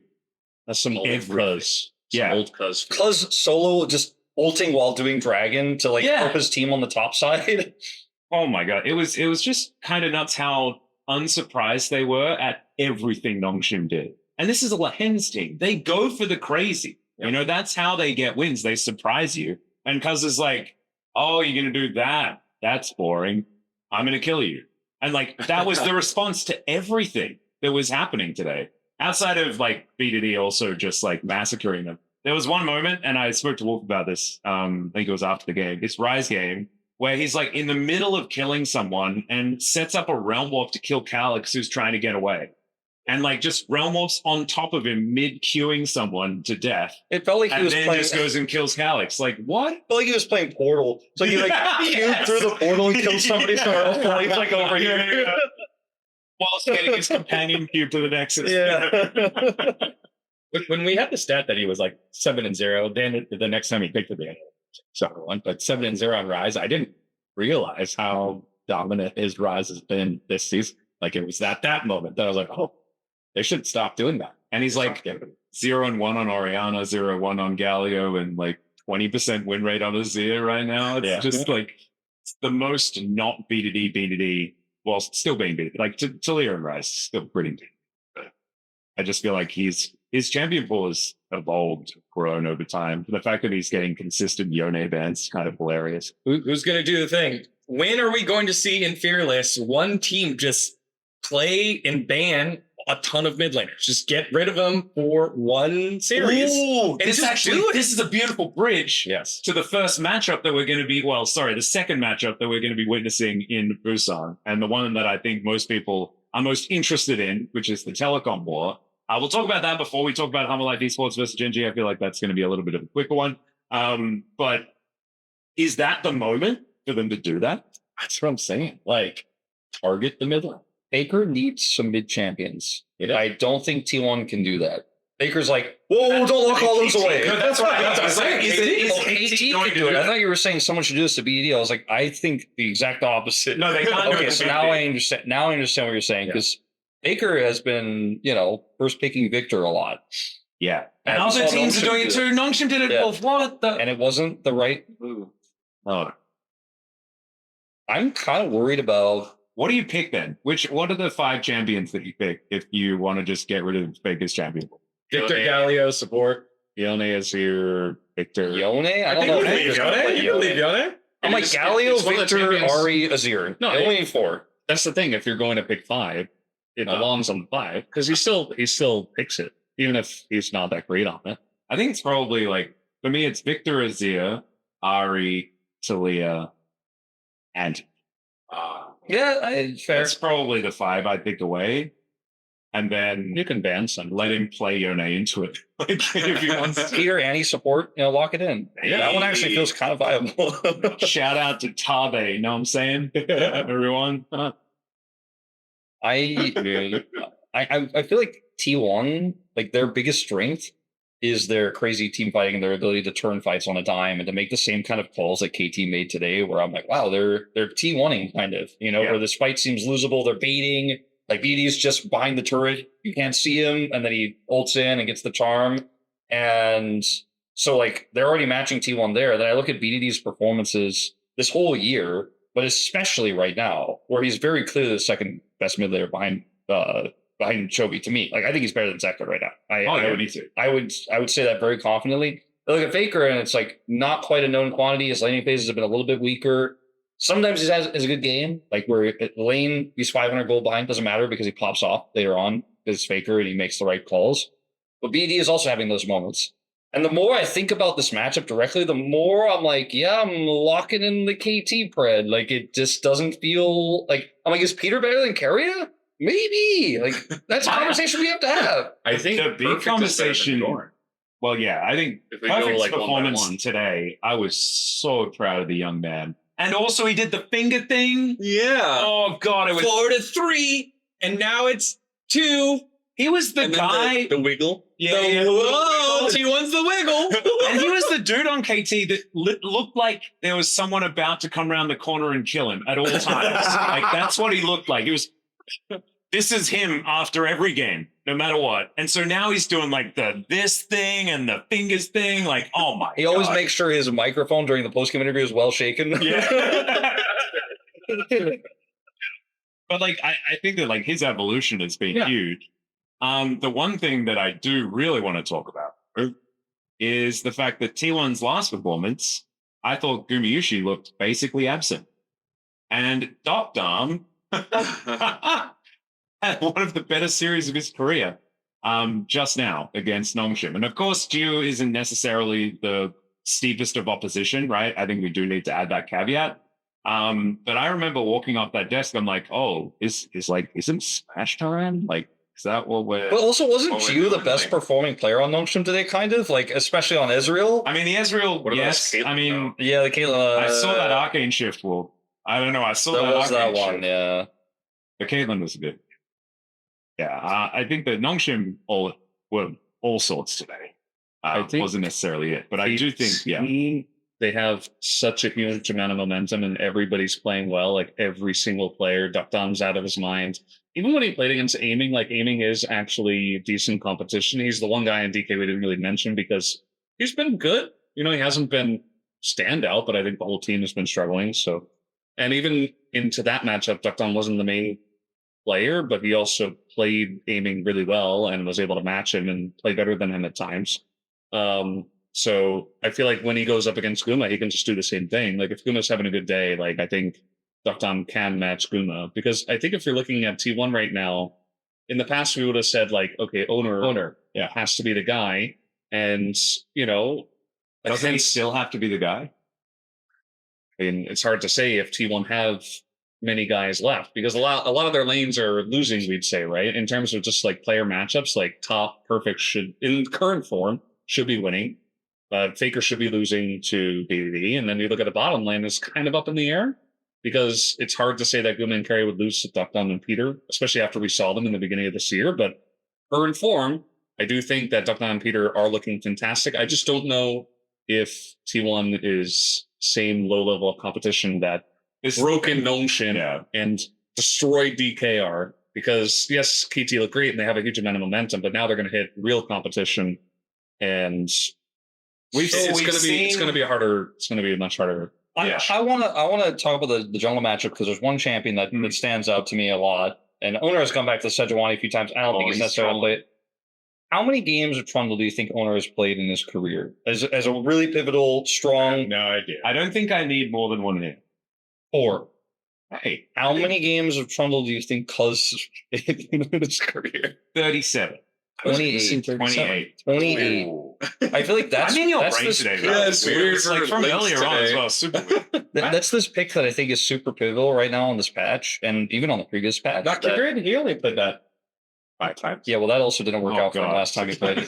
That's some old Cuz. Yeah. Old Cuz. Cuz solo just ulting while doing dragon to like help his team on the top side. Oh my god. It was just kind of nuts how unsurprised they were at everything Nongshin did. And this is a Lahen's team. They go for the crazy. Yep. That's how they get wins. They surprise you. And Cuz is like, oh, you're going to do that? That's boring. I'm going to kill you. And like, that was the response to everything that was happening today. Outside of like BDD also just like massacring them. There was one moment, and I spoke to Wolf about this, I think it was after the game, it's Rise game, where he's like in the middle of killing someone and sets up a realm warp to kill Calyx who's trying to get away. And like just realm warps on top of him mid-queuing someone to death. It felt like he was playing. Just goes and kills Calyx. Like, what? It felt like he was playing Portal. So he like queued through the portal and killed somebody somewhere else while he's like over here. Whilst getting his companion cube to the Nexus. Yeah. When we had the stat that he was like 7-0, then the next time he picked the second one, but 7-0 on Rise, I didn't realize how dominant his Rise has been this season. Like it was at that moment that I was like, oh, they should stop doing that. And he's like 0-1 on Oriana, 0-1 on Galio, and like 20% win rate on Azir right now. It's just like it's the most not BDD, while still being BDD. Like Talia and Rise still pretty big. But I just feel like his champion pool has evolved, grown over time. The fact that he's getting consistent Yone bans is kind of hilarious. Who's going to do the thing? When are we going to see in Fearless one team just play and ban a ton of mid laners? Just get rid of them for one series. Ooh, and this is a beautiful bridge yes. to the first matchup that we're going to be, the second matchup that we're going to be witnessing in Busan. And the one that I think most people are most interested in, which is the telecom war. We'll talk about that before we talk about Humble Life Esports versus Gen G. I feel like that's going to be a little bit of a quicker one. But is that the moment for them to do that? That's what I'm saying. Like, target the middle. Baker needs some mid champions. Yeah. I don't think T1 can do that. Baker's like, whoa, don't lock all those away. That's what I was saying. Is KT going to do it? I thought you were saying someone should do this to BDD. I was like, I think the exact opposite. No, they can't. Okay, so now I understand. Now I understand what you're saying because Baker has been, first picking Victor a lot. Yeah. And other teams are doing it too. Nongshim did it. Yeah. What the? And it wasn't the right move. Oh. I'm kind of worried about. What do you pick then? What are the 5 champions that you pick if you want to just get rid of Baker's champion? Victor Galio support. Yone is your Victor. Yone? I don't know. You can leave Yone. I'm like Galio, it's one of the Victor, champions. Ari, Azir. No, I only need 4. That's the thing. If you're going to pick 5, it belongs on 5 because he still picks it, even if he's not that great on it. I think it's probably for me, it's Victor, Azir, Ari, Talia, and Yeah, fair. that's probably the 5 I'd pick away. And then You can ban some. let him play Yone into it. If he wants to. Peter, Annie support, lock it in. Yeah, that one actually feels kind of viable. Shout out to Tabe, you know what I'm saying? Everyone. I feel like T1, their biggest strength is their crazy team fighting and their ability to turn fights on a dime and to make the same kind of calls that KT made today, where I'm like, wow, they're T1ing kind of, where this fight seems losable, they're baiting. Like BD's just behind the turret, you can't see him, and then he ults in and gets the charm. And so they're already matching T1 there. Then I look at BDD's performances this whole year, but especially right now, where he's very clearly the second best mid laner behind Chovy to me. I think he's better than Zector right now. I would say that very confidently. I look at Faker and it's not quite a known quantity. His laning phases have been a little bit weaker. Sometimes he has a good game, where at lane he's 500 gold behind, doesn't matter because he pops off later on because it's Faker and he makes the right calls. But BD is also having those moments. And the more I think about this matchup directly, the more I'm like, yeah, I'm locking in the KT pred. It just doesn't feel I'm like, is Peter better than Keria? Maybe. That's a conversation we have to have. I think the big conversation. Well, yeah, I think if we go Perfect's one by performance one. today, I was so proud of the young man. And also he did the finger thing. Yeah. Oh God, it was 4 to 3, and now it's 2. he was the And then guy. the wiggle. Yeah. Whoa, T1's the wiggle. And he was the dude on KT that looked like there was someone about to come around the corner and kill him at all times. That's what he looked like. He was. This is him after every game, no matter what. And so now he's doing this thing and the fingers thing. Oh my! He always God. makes sure his microphone during the post-game interview is well shaken. Yeah. But I think that his evolution has been huge. The one thing that I do really want to talk about is the fact that T1's last performance, I thought Gumayushi looked basically absent. And Doc Dom had one of the better series of his career just now against Nongshim. And of course, Gio isn't necessarily the steepest of opposition, right? I think we do need to add that caveat. But I remember walking off that desk, I'm like, oh, isn't Smash Taran? Is that what we're... But also, wasn't Gio the best performing player on Nongshim today, kind of? Especially on Ezreal? I mean, the Ezreal, What about yes. Caitlyn, I mean, Yeah, the Caitlyn... I saw that Arcane shift. Well, I don't know. I saw that that was that Arcane one, shift. yeah. But Caitlyn was good. Yeah, I think that Nongshim were all sorts today. I think wasn't necessarily it, but I do think, yeah. They have such a huge amount of momentum and everybody's playing well. Every single player, Duck Dom's out of his mind. Even when he played against Aiming, Aiming is actually decent competition. He's the one guy in DK we didn't really mention because he's been good. He hasn't been standout, but I think the whole team has been struggling. So, and even into that matchup, Duck Dom wasn't the main player, but he also played Aiming really well and was able to match him and play better than him at times. So I feel like when he goes up against Guma, he can just do the same thing. If Guma's having a good day, I think Duck Dom can match Guma. Because I think if you're looking at T1 right now, in the past we would have said okay, owner has to be the guy. And, Doesn't he still have to be the guy? I mean, it's hard to say if T1 have many guys left because a lot of their lanes are losing, we'd say, right? In terms of just player matchups, top perfect should, in current form, should be winning. Faker should be losing to BBB. And then you look at the bottom lane, is kind of up in the air because it's hard to say that Guma and Carey would lose to Duck Down and Peter, especially after we saw them in the beginning of this year. But in form, I do think that Duck Down and Peter are looking fantastic. I just don't know if T1 is same low level of competition that broken Notion and destroyed DKR. Because yes, KT look great and they have a huge amount of momentum, but now they're going to hit real competition, and it's going to be harder. It's going to be much harder. I want to talk about the jungle matchup because there's one champion that stands out to me a lot, and Owner has come back to Sejuani a few times. I don't think he's necessarily played. How many games of Trundle do you think Owner has played in his career as a really pivotal, strong? No idea. I don't think I need more than one hit. 4. Hey, how many games of Trundle do you think Cuz in his career? 37. 28. I feel like that's. I'm in your brain today. Yeah, it's weird. It's like from earlier on as well. Super weird. That's this pick that I think is super pivotal right now on this patch, and even on the previous patch. Dr. Grid, he only played that 5 times. Yeah, well, that also didn't work out for him last time he played.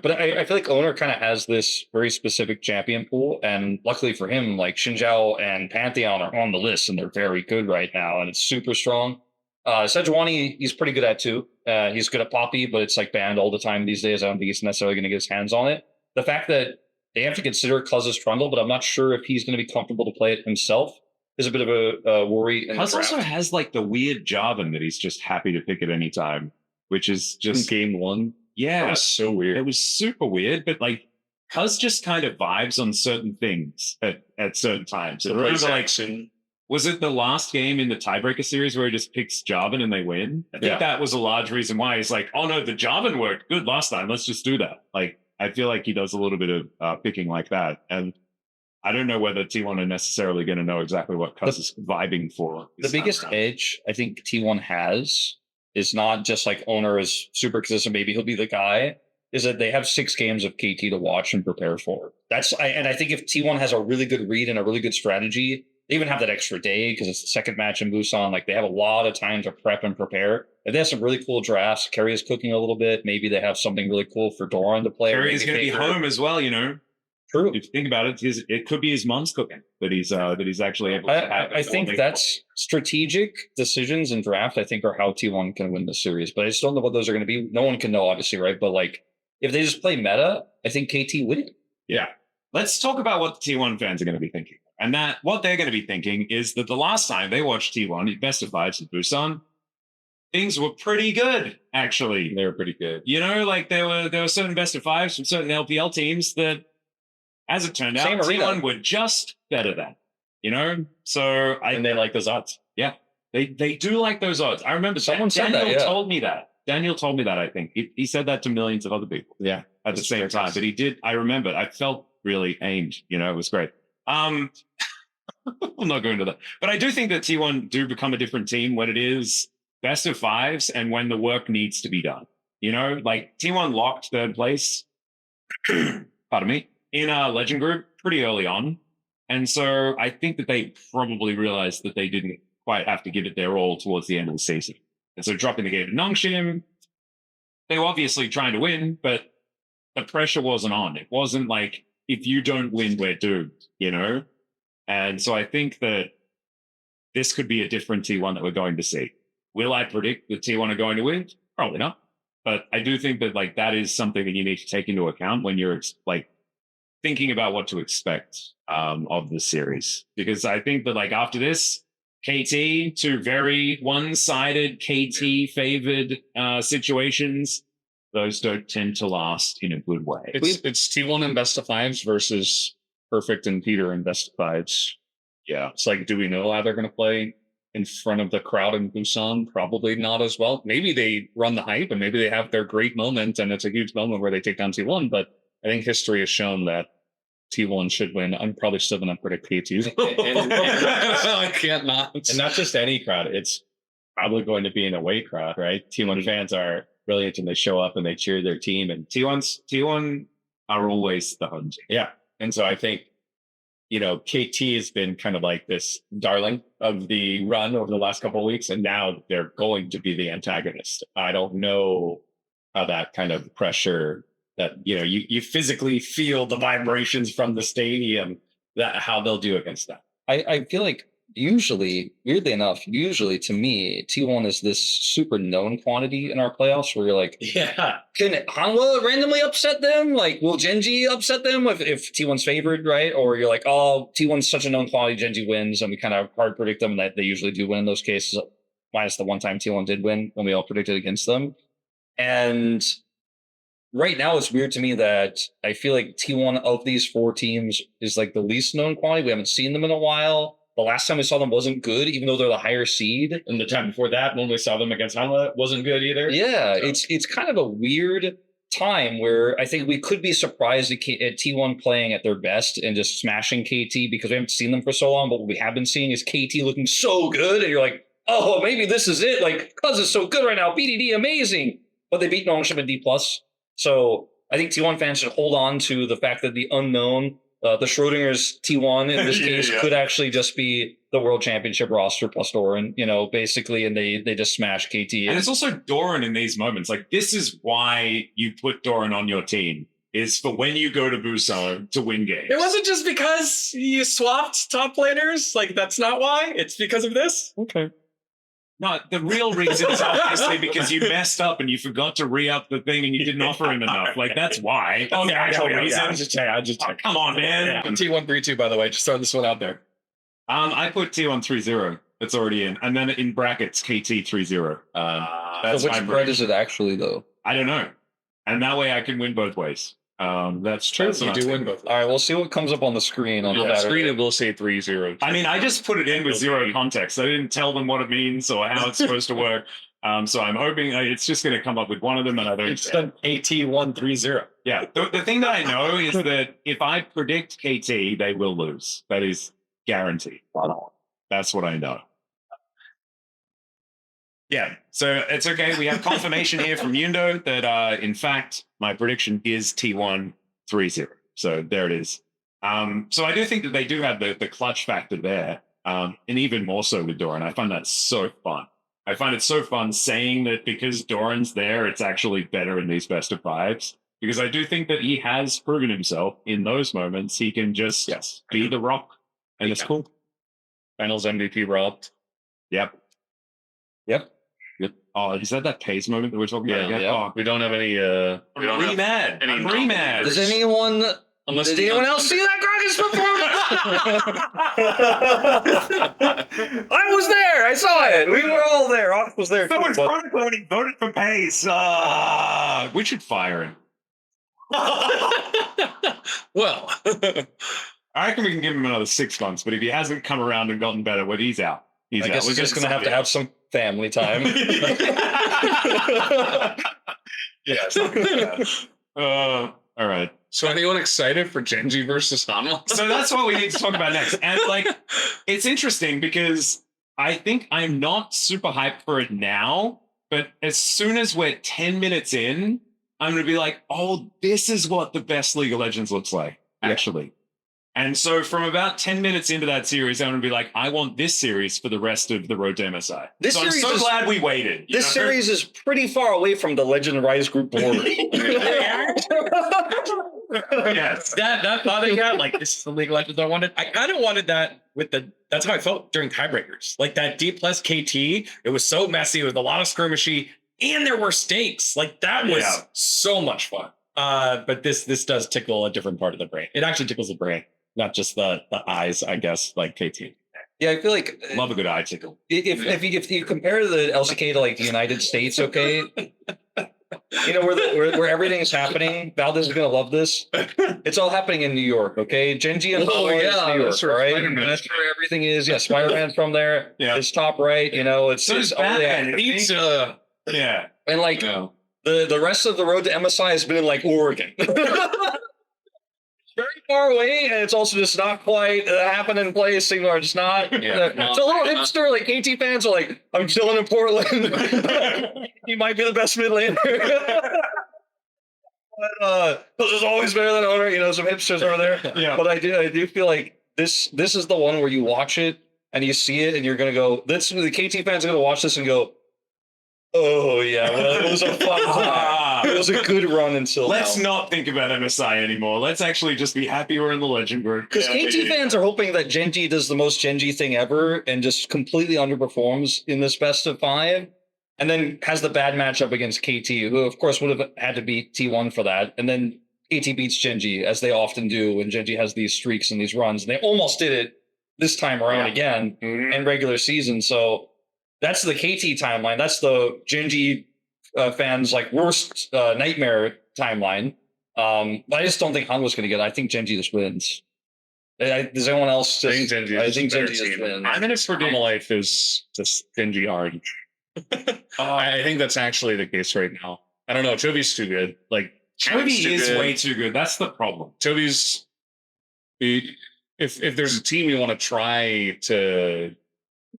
But I feel like Owner kind of has this very specific champion pool, and luckily for him, like Xinjiao and Pantheon are on the list, and they're very good right now, and it's super strong. Sejuani, he's pretty good at too. He's good at Poppy, but it's like banned all the time these days. I don't think he's necessarily going to get his hands on it. The fact that they have to consider Cuz's Trundle, but I'm not sure if he's going to be comfortable to play it himself is a bit of a worry. Cuz also has like the weird Jarvan that he's just happy to pick at any time, which is just game 1. Yeah, that was so weird. It was super weird, but like Cuz just kind of vibes on certain things at certain times. Was it the last game in the tiebreaker series where he just picks Jarvan and they win? I think that was a large reason why he's like, oh no, the Jarvan worked good last time. Let's just do that. Like, I feel like he does a little bit of picking like that. And I don't know whether T1 are necessarily going to know exactly what Cuz is vibing for. The biggest edge I think T1 has is not just like Owner is super consistent, maybe he'll be the guy, is that they have 6 games of KT to watch and prepare for. And I think if T1 has a really good read and a really good strategy, they even have that extra day because it's the second match in Busan. Like they have a lot of time to prep and prepare. If they have some really cool drafts, Carey is cooking a little bit. Maybe they have something really cool for Doran to play. Carey is going to be home as well, you know. True. If you think about it, it could be his mom's cooking that he's actually able to have. I think that's strategic decisions and draft, I think, are how T1 can win the series. But I just don't know what those are going to be. No one can know, obviously, right? But like, if they just play meta, I think KT win. Yeah. Let's talk about what the T1 fans are going to be thinking. And that what they're going to be thinking is that the last time they watched T1 at Best of Fives at Busan, things were pretty good, actually. They were pretty good. You know, like there were certain Best of Fives from certain LPL teams that, as it turned out, T1 were just better than. You know? And they like those odds. Yeah. They do like those odds. I remember someone said that. Daniel told me that. Daniel told me that, I think. He said that to millions of other people. Yeah. At the same time. But he did, I remember. I felt really aimed. You know, it was great. I'm not going to that. But I do think that T1 do become a different team when it is Best of Fives and when the work needs to be done. You know, like T1 locked 3rd place, pardon me, in a Legend group pretty early on. And so I think that they probably realized that they didn't quite have to give it their all towards the end of the season. And so dropping the game to Nongshim, they were obviously trying to win, but the pressure wasn't on. It wasn't like, if you don't win, we're doomed, you know? And so I think that this could be a different T1 that we're going to see. Will I predict that T1 are going to win? Probably not. But I do think that like that is something that you need to take into account when you're like thinking about what to expect of the series. Because I think that like after this, KT, 2 very one-sided KT favored situations, those don't tend to last in a good way. It's T1 in Best of Fives versus Perfect and Peter in Best of Fives. Yeah. It's like, do we know how they're going to play in front of the crowd in Busan? Probably not as well. Maybe they run the hype and maybe they have their great moment and it's a huge moment where they take down T1. But I think history has shown that T1 should win. I'm probably still going to predict KT. I can't not. And not just any crowd. It's probably going to be an away crowd, right? T1 fans are brilliant and they show up and they cheer their team, and T1 are always the home team. Yeah. And so I think, you know, KT has been kind of like this darling of the run over the last couple of weeks, and now they're going to be the antagonist. I don't know how that kind of pressure that you physically feel the vibrations from the stadium. That how they'll do against that. I feel like usually, weirdly enough, to me, T1 is this super known quantity in our playoffs where you're like, Yeah, can Hanwha randomly upset them? Like, will Genji upset them if T1's favored, right? Or you're like, oh, T1's such a known quantity, Genji wins, and we kind of hard predict them, that they usually do win in those cases, minus the one time T1 did win when we all predicted against them. And right now, it's weird to me that I feel like T1 of these 4 teams is like the least known quantity. We haven't seen them in a while. The last time we saw them wasn't good, even though they're the higher seed. and the time before that, when we saw them against Hanwha, wasn't good either. Yeah, So- it's kind of a weird time where I think we could be surprised at T1 playing at their best and just smashing KT because we haven't seen them for so long. But what we have been seeing is KT looking so good, and you're like, oh, maybe this is it. Like, Cuz is so good right now. BDD amazing, but they beat Nongshim and D+. So I think T1 fans should hold on to the fact that the unknown, the Schrodinger's T1 in this case, could actually just be the World Championship roster plus Doran, basically, and they just smash KT. And it's also Doran in these moments. Like, this is why you put Doran on your team, is for when you go to Busan to win games. It wasn't just because you swapped top laners. Like, that's not why. It's because of this. Okay. No, the real reason is obviously because you messed up and you forgot to re-up the thing and you didn't offer him enough. Like, that's why. That's the actual reason. I just checked. Come on, man. T132, by the way, just throwing this one out there. I put T1 3-0. It's already in. And then in brackets, KT 3-0. That's so which my spread prediction. is it actually, though? I don't know. And that way I can win both ways. That's true. You do win both. All right, we'll see what comes up on the screen on On the Saturday. screen, it will say 3-0. I mean, I just put it in with zero context. I didn't tell them what it means or how it's supposed to work. So I'm hoping it's just going to come up with one of them, and I don't. It's done AT130. Yeah. The thing that I know is that if I predict KT, they will lose. That is guaranteed. That's what I know. Yeah. So it's okay. We have confirmation here from Yundo that, in fact, my prediction is T1 3-0. So there it is. So I do think that they do have the clutch factor there, and even more so with Doran. I find that so fun. I find it so fun saying that because Doran's there, it's actually better in these best of fives. Because I do think that he has proven himself in those moments. He can just be the rock, and it's cool. Finals MVP robbed. Yep. Oh, is that Case moment that we're talking about again? yeah. Oh, We don't have any. We don't have re-mad. any I'm re-mad. Does anyone else see that performance? I was there. I saw it. We were all there. Ox was there. Someone's chronically when he voted for Pace. We should fire him. Well, I reckon we can give him another 6 months, but if he hasn't come around and gotten better, well, he's out. He's I out. guess we're just going to have some family time. Yes. All right. So anyone excited for Genji versus Hanwha? So that's what we need to talk about next. And it's interesting because I think I'm not super hyped for it now, but as soon as we're 10 minutes in, I'm going to be like, oh, this is what the best League of Legends looks like, actually. And so from about 10 minutes into that series, I'm going to be like, I want this series for the rest of the road to MSI. This so I'm series so is- glad we waited. This series is pretty far away from the Legend Rise group border. Yes. that thought I got, like, this is the League of Legends I wanted. I kind of wanted that with that's how I felt during tiebreakers. Like that D plus KT, it was so messy with a lot of skirmishy, and there were stakes. Like that was so much fun. But this does tickle a different part of the brain. It actually tickles the brain, not just the eyes, I guess, like KT. Yeah, I feel like Love a good eye tickle. if you compare the LCK to like the United States, okay, where everything's happening, Valdes is gonna love this. It's all happening in New York, okay? Genji and Hanwha is New York, that's where right? Spider-Man- That's where everything is. Yeah, Spider-Man's from there. Yeah. It's top right. It's So is all the Batman. activity. Pizza. Yeah. And like the rest of the road to MSI has been in like Oregon. Very far away, and it's also just not quite happening in place. Or it's not. It's a little hipster. Like KT fans are like, I'm chilling in Portland. He might be the best mid laner. But this is always better than owner. Some hipsters over there. Yeah. But I do feel like this is the one where you watch it and you see it and you're gonna go. The KT fans are gonna watch this and go, oh yeah, well, it was a fun time. It was a good run until Let's now. not think about MSI anymore. Let's actually just be happy we're in the Legend group. Because KT fans are hoping that Genji does the most Genji thing ever and just completely underperforms in this best of 5, and then has the bad matchup against KT, who of course would have had to beat T1 for that, and then KT beats Genji, as they often do when Genji has these streaks and these runs, and they almost did it this time around again in regular season. So that's the KT timeline. That's the Genji fans' like worst nightmare timeline. But I just don't think Hanwha's going to get it. I think Genji just wins. Does anyone else? I think Genji. I think Genji just wins. I'm going to predict Life is just Genji orange. I think that's actually the case right now. I don't know. Chobi's too good. Like Chobi is way too good. That's the problem. Chobi's. If there's a team you want to try to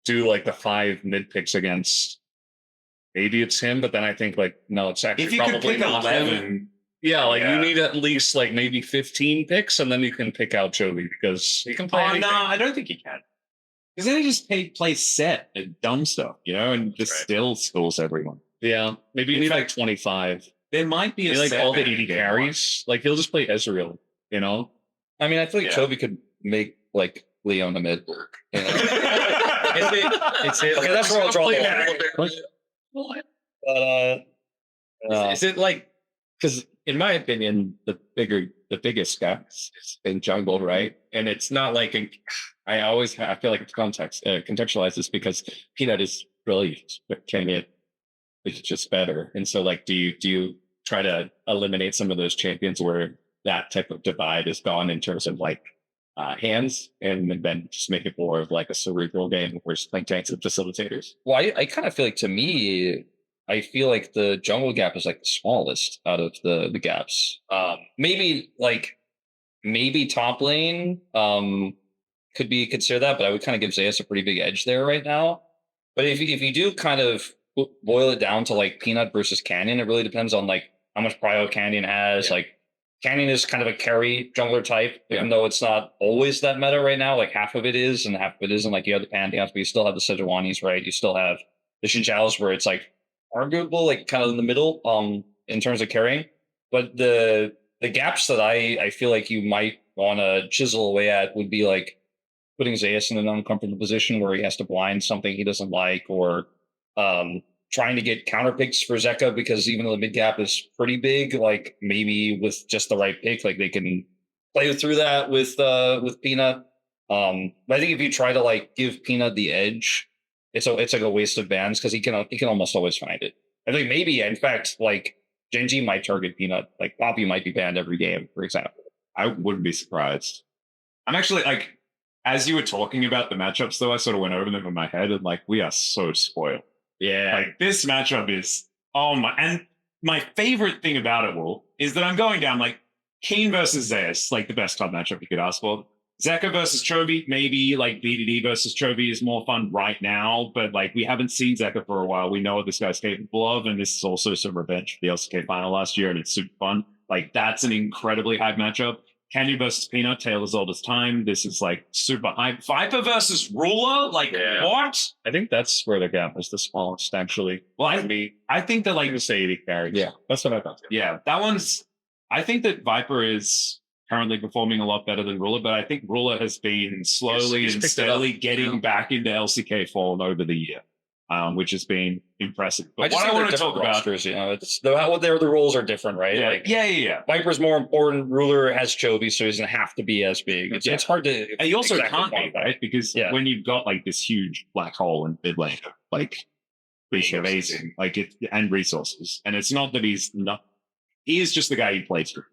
do like the 5 mid picks against, maybe it's him. But then I think like no, it's actually If you probably could pick not 11, him. Yeah, like you need at least like maybe 15 picks, and then you can pick out Chobi because he can play. no, I don't think he can. Because then he just plays set and dumb stuff, and just still schools everyone. Yeah, maybe you need like 25. There might be a like all the set AD carries. Like he'll just play Ezreal, I mean, I feel like Chobi could make like Leona mid work. Okay, that's where I'll draw the line. But Is it like, because in my opinion, the biggest gap is in jungle, right? And it's not like I feel like it's contextualize this because Peanut is brilliant, but Kenny is just better. And so, like, do you try to eliminate some of those champions where that type of divide is gone in terms of like hands, and then just make it more of like a cerebral game where it's playing tanks and facilitators? Well, I kind of feel like, to me, I feel like the jungle gap is like the smallest out of the gaps. Maybe top lane could be considered that, but I would kind of give Zeus a pretty big edge there right now. But if you do kind of boil it down to like Peanut versus Canyon, it really depends on like how much prio Canyon has. Like Canyon is kind of a carry jungler type, even though it's not always that meta right now. Like half of it is, and half of it isn't. Like you have the Pantheons, but you still have the Sejuanis, right? You still have the Xinjiaos, where it's like arguable, like kind of in the middle, in terms of carrying. But the gaps that I feel like you might want to chisel away at would be like putting Zeus in an uncomfortable position where he has to blind something he doesn't like, or trying to get counter picks for Zeka, because even though the mid gap is pretty big, like maybe with just the right pick, like they can play through that with Peanut. But I think if you try to like give Peanut the edge, it's like a waste of bans, because he can almost always find it. I think maybe, in fact, like Genji might target Peanut. Like Poppy might be banned every game, for example. I wouldn't be surprised. I'm actually like, as you were talking about the matchups, though, I sort of went over them in my head, and like we are so spoiled. Yeah. Like this matchup is and my favorite thing about it, Will, is that I'm going down like Keen versus Zeus, like the best top matchup you could ask for. Zeka versus Chobi, maybe like BDD versus Chobi is more fun right now, but like we haven't seen Zeka for a while. We know what this guy's capable of, and this is also some revenge for the LCK final last year, and it's super fun. Like that's an incredibly hype matchup. Candy versus Peanut, Tale as Old as Time. This is like super hype. Viper versus Ruler, like what? I think that's where the gap is the smallest, actually. Well, I think that like say 80 carries. Yeah, that's what I thought. Yeah, that one's. I think that Viper is currently performing a lot better than Ruler, but I think Ruler has been slowly and steadily getting back into LCK form over the year, which has been impressive. But what I want to talk about, rosters, it's the roles are different, right? Yeah, like, yeah. Viper's more important. Ruler has Chobi, so he doesn't have to be as big. It's hard to. And you also can't be, right? Because when you've got like this huge black hole in mid lane, like being amazing, like it, and resources, and it's not that he's not. He is just the guy he plays for.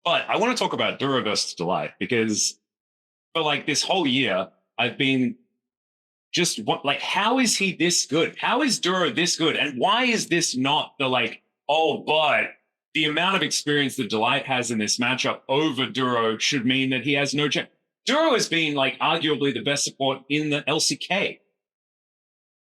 But I want to talk about Dura versus Delight, because for like this whole year, I've been just how is he this good? How is Dura this good? And why is this not the but the amount of experience that Delight has in this matchup over Duro should mean that he has no chance. Duro has been like arguably the best support in the LCK.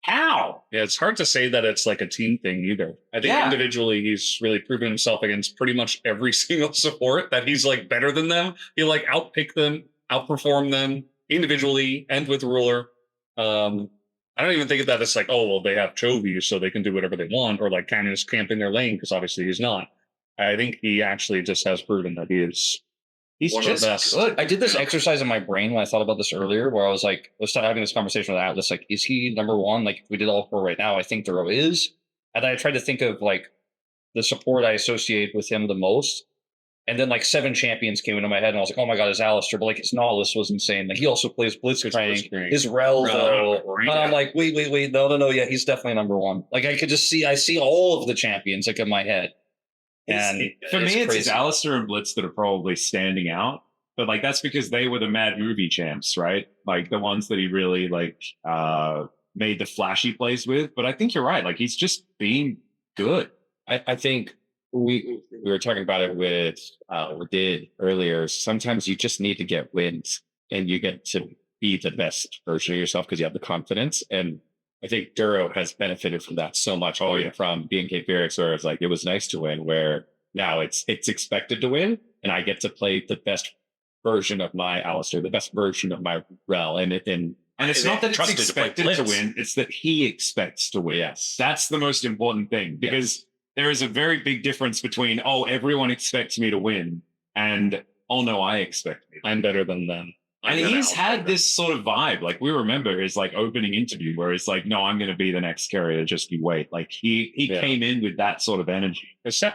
How? Yeah, it's hard to say that it's like a team thing either. I think individually he's really proven himself against pretty much every single support that he's like better than them. He like outpick them, outperform them individually and with Ruler. I I don't even think of that as like, oh, well, they have Chovy, so they can do whatever they want, or like kind of just camp in their lane, because obviously he's not. I think he actually just has proven that he is He's one of the just best. good. I did this exercise in my brain when I thought about this earlier, where I was like, let's start having this conversation with Atlas. Like, is he number one? Like, if we did all four right now, I think Duro is. And then I tried to think of like the support I associate with him the most. And then like 7 champions came into my head, and I was like, oh my god, it's Alistair. But like his Nautilus was insane. Like he also plays Blitzcrank. His Rel, though. And I'm like, wait, no, yeah, he's definitely number one. Like I could just see all of the champions like in my head. And for me, it's crazy. Alistair and Blitz that are probably standing out. But like that's because they were the Mad Movie champs, right? Like the ones that he really like made the flashy plays with. But I think you're right. Like he's just being good. I think we were talking about it with Did earlier. Sometimes you just need to get wins, and you get to be the best version of yourself because you have the confidence. And I think Duro has benefited from that so much. From being Cape Ferrex, where it's like it was nice to win, where now it's expected to win, and I get to play the best version of my Alistair, the best version of my Rel, and it's not that it's expected to win; it's that he expects to win. Yes, that's the most important thing because there is a very big difference between everyone expects me to win and no, I expect me. I'm better than them. And he's had this sort of vibe, like we remember his like opening interview where it's like, no, I'm going to be the next carrier, just you wait. Like he came in with that sort of energy.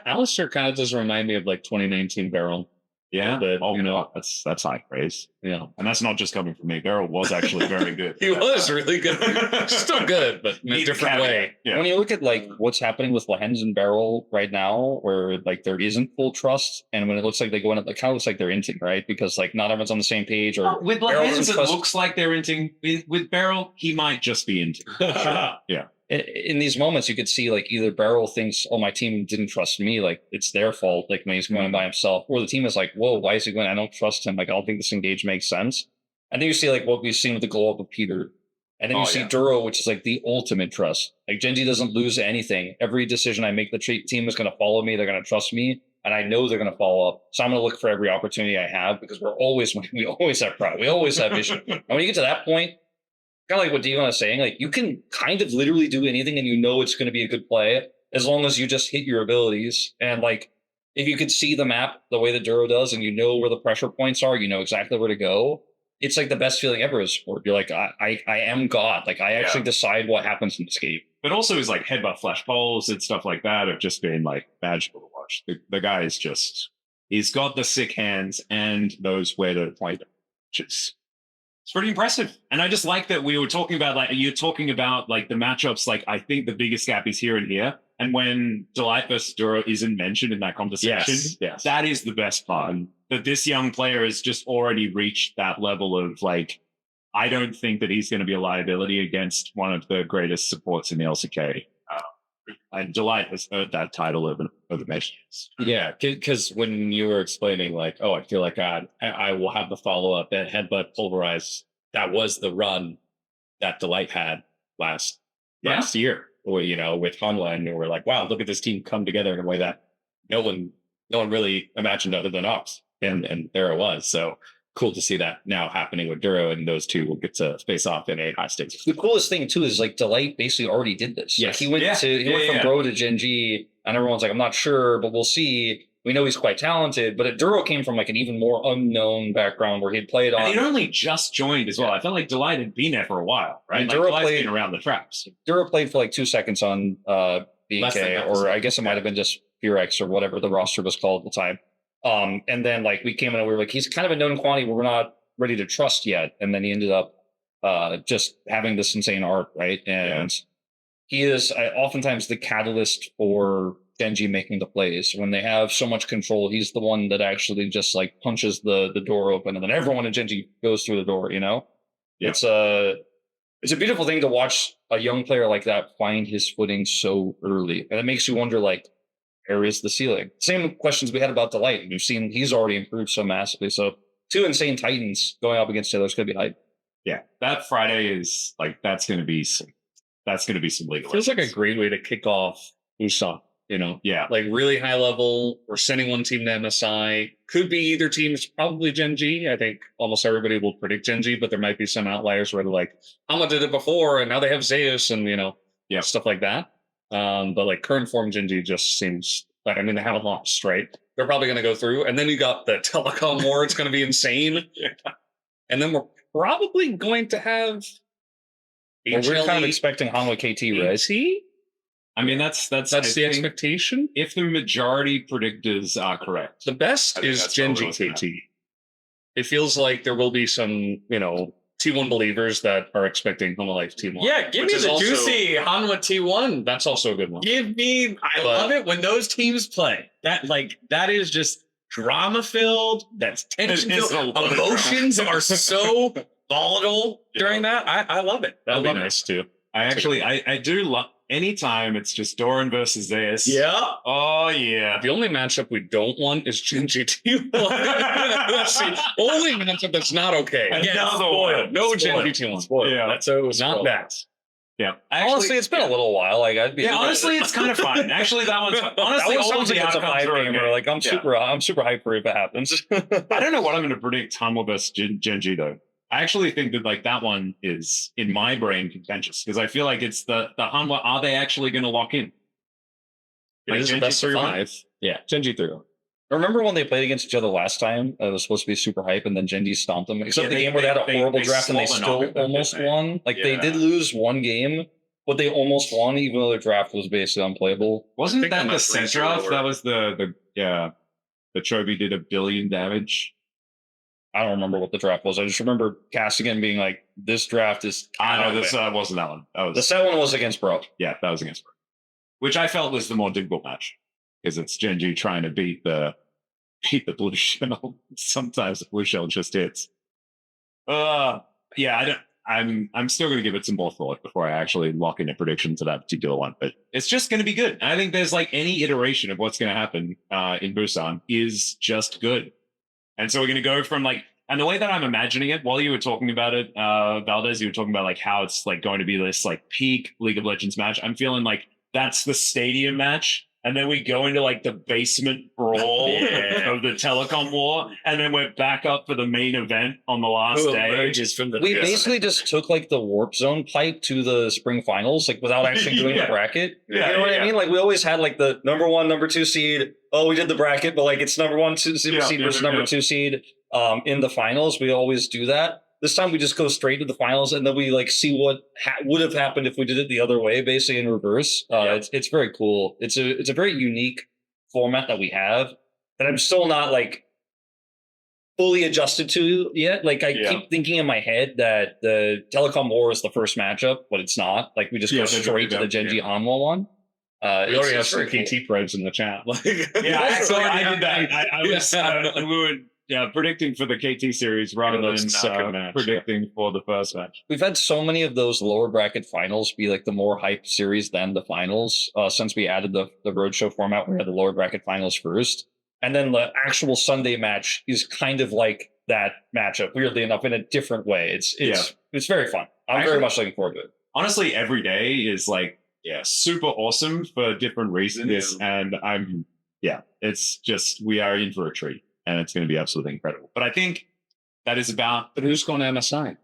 Alistair kind of does remind me of like 2019 Beryl. Yeah. You know, that's high praise. Yeah. And that's not just coming from me. Beryl was actually very good. He was really good. Still good, but in a different way. Yeah. When you look at like what's happening with Lehens and Beryl right now, where like there isn't full trust, and when it looks like they go in, it kind of looks like they're inting, right? Because like not everyone's on the same page. Or with Lehens, it looks like they're inting. With Beryl, he might just be inting. Yeah. In these moments, you could see like either Beryl thinks, oh, my team didn't trust me, like it's their fault, like when he's going by himself, or the team is like, whoa, why is he going? I don't trust him. Like I don't think this engage makes sense. And then you see like what we've seen with the glow up of Peter, and then you see Duro, which is like the ultimate trust. Like Genji doesn't lose anything. Every decision I make, the team is going to follow me. They're going to trust me, and I know they're going to follow up. So I'm going to look for every opportunity I have because we always have pride, we always have vision. And when you get to that point, kind of like what Dion is saying, like you can kind of literally do anything and you know it's going to be a good play as long as you just hit your abilities. And like if you could see the map the way that Duro does and you know where the pressure points are, you know exactly where to go. It's like the best feeling ever as a sport. You're like, I am God. Like I actually decide what happens in this game. But also his like headbutt flash poles and stuff like that have just been like magical to watch. The guy is just, he's got the sick hands and knows where to play them. It's pretty impressive. And I just like that we were talking about, like, you're talking about, like, the matchups. Like, I think the biggest gap is here and here. And when Delight versus Duro isn't mentioned in that conversation, that is the best part. That this young player has just already reached that level of, like, I don't think that he's going to be a liability against one of the greatest supports in the LCK. And Delight has earned that title over many years. Yeah, because when you were explaining, like, I feel like I will have the follow-up at Headbutt Pulverize, that was the run that Delight had last year, or, with Hanwha, and we're like, wow, look at this team come together in a way that no one really imagined other than Ops, and there it was. So cool to see that now happening with Duro, and those two will get to face off in a high stakes. The coolest thing too is like Delight basically already did this. Yes. Like, he went from Bro to Genji, and everyone's like, I'm not sure, but we'll see. We know he's quite talented, but Duro came from like an even more unknown background where he'd played on. And he'd only just joined as well. I felt like Delight had been there for a while, right? And like Duro Delight's played been around the traps. Duro played for like 2 seconds on BK, or I guess it might have been just Purex or whatever the roster was called at the time. And then like we came in and we were like, he's kind of a known quantity, but we're not ready to trust yet. And then he ended up just having this insane arc, right? And he is oftentimes the catalyst for Genji making the plays. When they have so much control, he's the one that actually just like punches the door open, and then everyone in Genji goes through the door, Yeah. It's a beautiful thing to watch a young player like that find his footing so early. And it makes you wonder, like, where is the ceiling? Same questions we had about Delight. We've seen he's already improved so massively. So 2 insane Titans going up against each other is going to be hype. Yeah, that Friday is like, that's going to be some legal. Feels like a great way to kick off Busan. You know, Yeah. like really high level. We're sending one team to MSI. Could be either team. It's probably Gen G. I think almost everybody will predict Gen G, but there might be some outliers where they're like, Hama did it before, and now they have Zeus, and stuff like that. But like current form Gen G just seems like, I mean, they haven't lost, right? They're probably going to go through, and then you got the telecom war. It's going to be insane. And then we're probably going to have. Well, we're kind of expecting Hanwha KT, right? I mean, that's the expectation. If the majority predictors are correct, The best is Gen G KT. It feels like there will be some, T1 believers that are expecting Hanwha Life T1. Yeah, give me the juicy Hanwha T1. That's also a good one. I love it when those teams play. That is just drama filled. That's tension filled. Emotions are so volatile during that. I love it. That'll be nice too. I do love anytime it's just Doran versus Zeus. Yeah. Oh yeah. The only matchup we don't want is Gen G T1. That's the only matchup that's not okay. No Gen G T1. Yeah. That's not that. Yeah. Honestly, it's been a little while. Like honestly, it's kind of fun. Actually, that one's honestly that sounds like it's a 5-gamer. Like I'm super hyped for it if it happens. I don't know what I'm going to predict Hanwha versus Gen G though. I actually think that like that one is in my brain contentious because I feel like it's the Hanwha. Are they actually going to lock in? It is the best 3-5. Yeah, Gen G 3. Remember when they played against each other last time? It was supposed to be super hype, and then Gen G stomped them. Except the game where they had a horrible draft and they still almost won. Like they did lose one game, but they almost won, even though their draft was basically unplayable. Wasn't that the set draft? That was the Chobi did 1 billion damage. I don't remember what the draft was. I just remember Cassigan being like, "This draft is." This wasn't that one. The set one was against Bro. Yeah, that was against Bro, which I felt was the more difficult match because it's Gen G trying to beat the blue shell. Sometimes the blue shell just hits. I'm still going to give it some more thought before I actually lock in a prediction to that particular one. But it's just going to be good. I think there's like any iteration of what's going to happen in Busan is just good. And so we're going to go from and the way that I'm imagining it, while you were talking about it, Valdes, you were talking about like how it's like going to be this like peak League of Legends match. I'm feeling like that's the stadium match. And then we go into like the basement brawl of the telecom war. And then we're back up for the main event on the last day. We basically just took like the warp zone pipe to the spring finals, like without actually doing the bracket. You know what I mean? Like we always had like the number 1, number 2 seed. Oh, we did the bracket, but like it's number 1 seed versus number 2 seed in the finals. We always do that. This time we just go straight to the finals, and then we like see what would have happened if we did it the other way, basically in reverse. It's very cool. It's a very unique format that we have that I'm still not like fully adjusted to yet. Like I keep thinking in my head that the Telecom War is the first matchup, but it's not. Like we just go straight to the Gen G Hanwha one. We already have some KT pros in the chat. I did that. I was we were predicting for the KT series rather than predicting for the first match. We've had so many of those lower bracket finals be like the more hyped series than the finals since we added the roadshow format. We had the lower bracket finals first. And then the actual Sunday match is kind of like that matchup, weirdly enough, in a different way. It's very fun. I'm very much looking forward to it. Honestly, every day is like super awesome for different reasons. And it's just, we are in for a treat. And it's going to be absolutely incredible. But I think that is about. But who's going to MSI?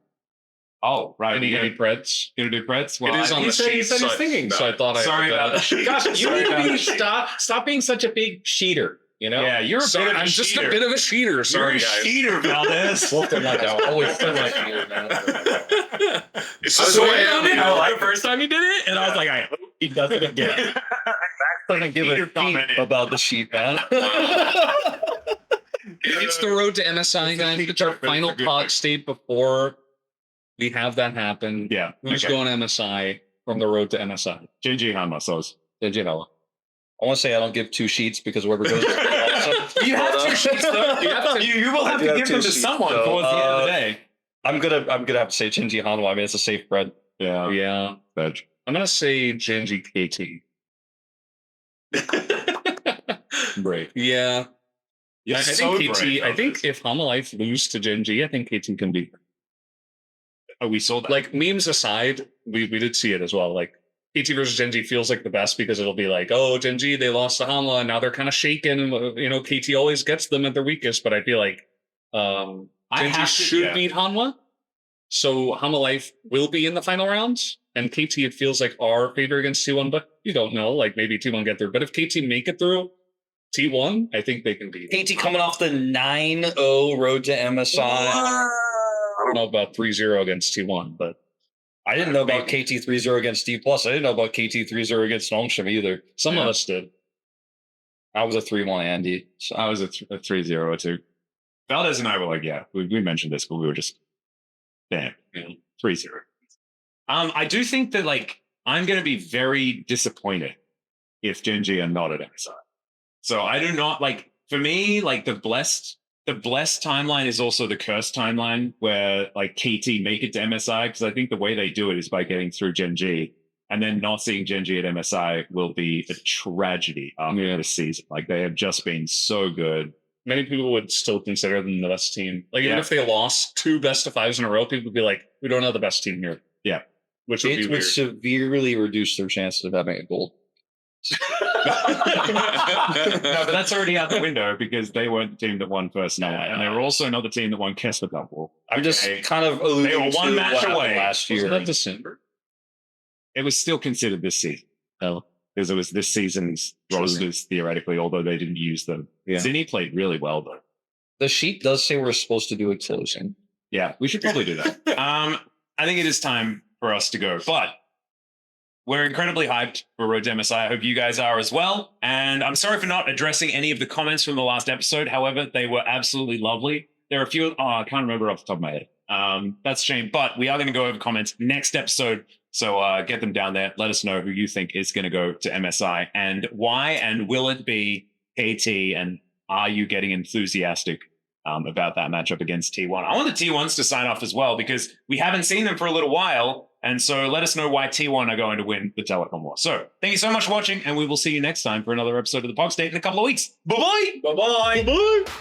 Oh, right. Any Preds? Gonna do Preds? Well, it is on the sheet. He said he's thinking about so I thought Sorry about that. Gosh, you need to be stop being such a big cheater. You know? Yeah, you're a bit of a I'm cheater. just a bit of a cheater. Sorry, You're a guys. cheater, Valdes. Always been like you, man. The first time he did it, and I was like, I hope he does it again. Doesn't give a shit about the sheet, man. It's the road to MSI, guys. It's our final PogState before we have that happen. Yeah. Who's going MSI from the road to MSI? Gen G Hanwha, so Gen G Hanwha. I want to say I don't give 2 sheets because whoever goes. You have 2 sheets though. You will have to give them to someone towards the end of the day. I'm gonna have to say Gen G Hanwha. I mean, it's a safe bet. Yeah. Veg. I'm gonna say Gen G KT. Brave. Yeah. You're I so think KT. brave, I think if Hanwha Life lose to Gen G, I think KT can beat. Oh, we saw that. Like memes aside, we did see it as well. Like KT versus Gen G feels like the best because it'll be like, oh, Gen G, they lost to Hanwha, and now they're kind of shaken. You know, KT always gets them at their weakest, but I feel like Gen G should beat Hanwha. So Hanwha Life will be in the final rounds, and KT, it feels like our favorite against T1, but you don't know. Like maybe T1 get through, but if KT make it through T1, I think they can beat KT coming off the 9-0 road to MSI. I don't know about 3-0 against T1, but I didn't know about KT 3-0 against D+. I didn't know about KT 3-0 against Nongshim either. Some of us did. I was a 3-1 Andy. So I was a 3-0 or 2. Valdes and I were like, yeah, we mentioned this, but we were just, damn, 3-0. I do think that, like, I'm going to be very disappointed if Gen G are not at MSI. So I do not, like, for me, like, the blessed timeline is also the cursed timeline where, like, KT make it to MSI, because I think the way they do it is by getting through Gen G, and then not seeing Gen G at MSI will be a tragedy after this season. Like, they have just been so good. Many people would still consider them the best team. Like, even if they lost 2 best-of-5s in a row, people would be like, we don't have the best team here. Yeah. Which would be weird. Severely reduce their chances of having a gold. No, but that's already out the window because they weren't the team that won first night, and they were also not the team that won Kessler Double. I'm just kind of they were one match away last year. Wasn't that December? It was still considered this season. Oh, because it was this season's rosters theoretically, although they didn't use them. Yeah. Zinni played really well though. The sheet does say we're supposed to do a closing. Yeah, we should probably do that. I think it is time for us to go, but we're incredibly hyped for Road to MSI. I hope you guys are as well. And I'm sorry for not addressing any of the comments from the last episode. However, they were absolutely lovely. There are a few, I can't remember off the top of my head. That's a shame, but we are going to go over comments next episode. So get them down there. Let us know who you think is going to go to MSI and why, and will it be KT, and are you getting enthusiastic about that matchup against T1? I want the T1s to sign off as well because we haven't seen them for a little while. And so let us know why T1 are going to win the Telecom War. So thank you so much for watching, and we will see you next time for another episode of the PogState in a couple of weeks. Bye-bye. Bye-bye. bye.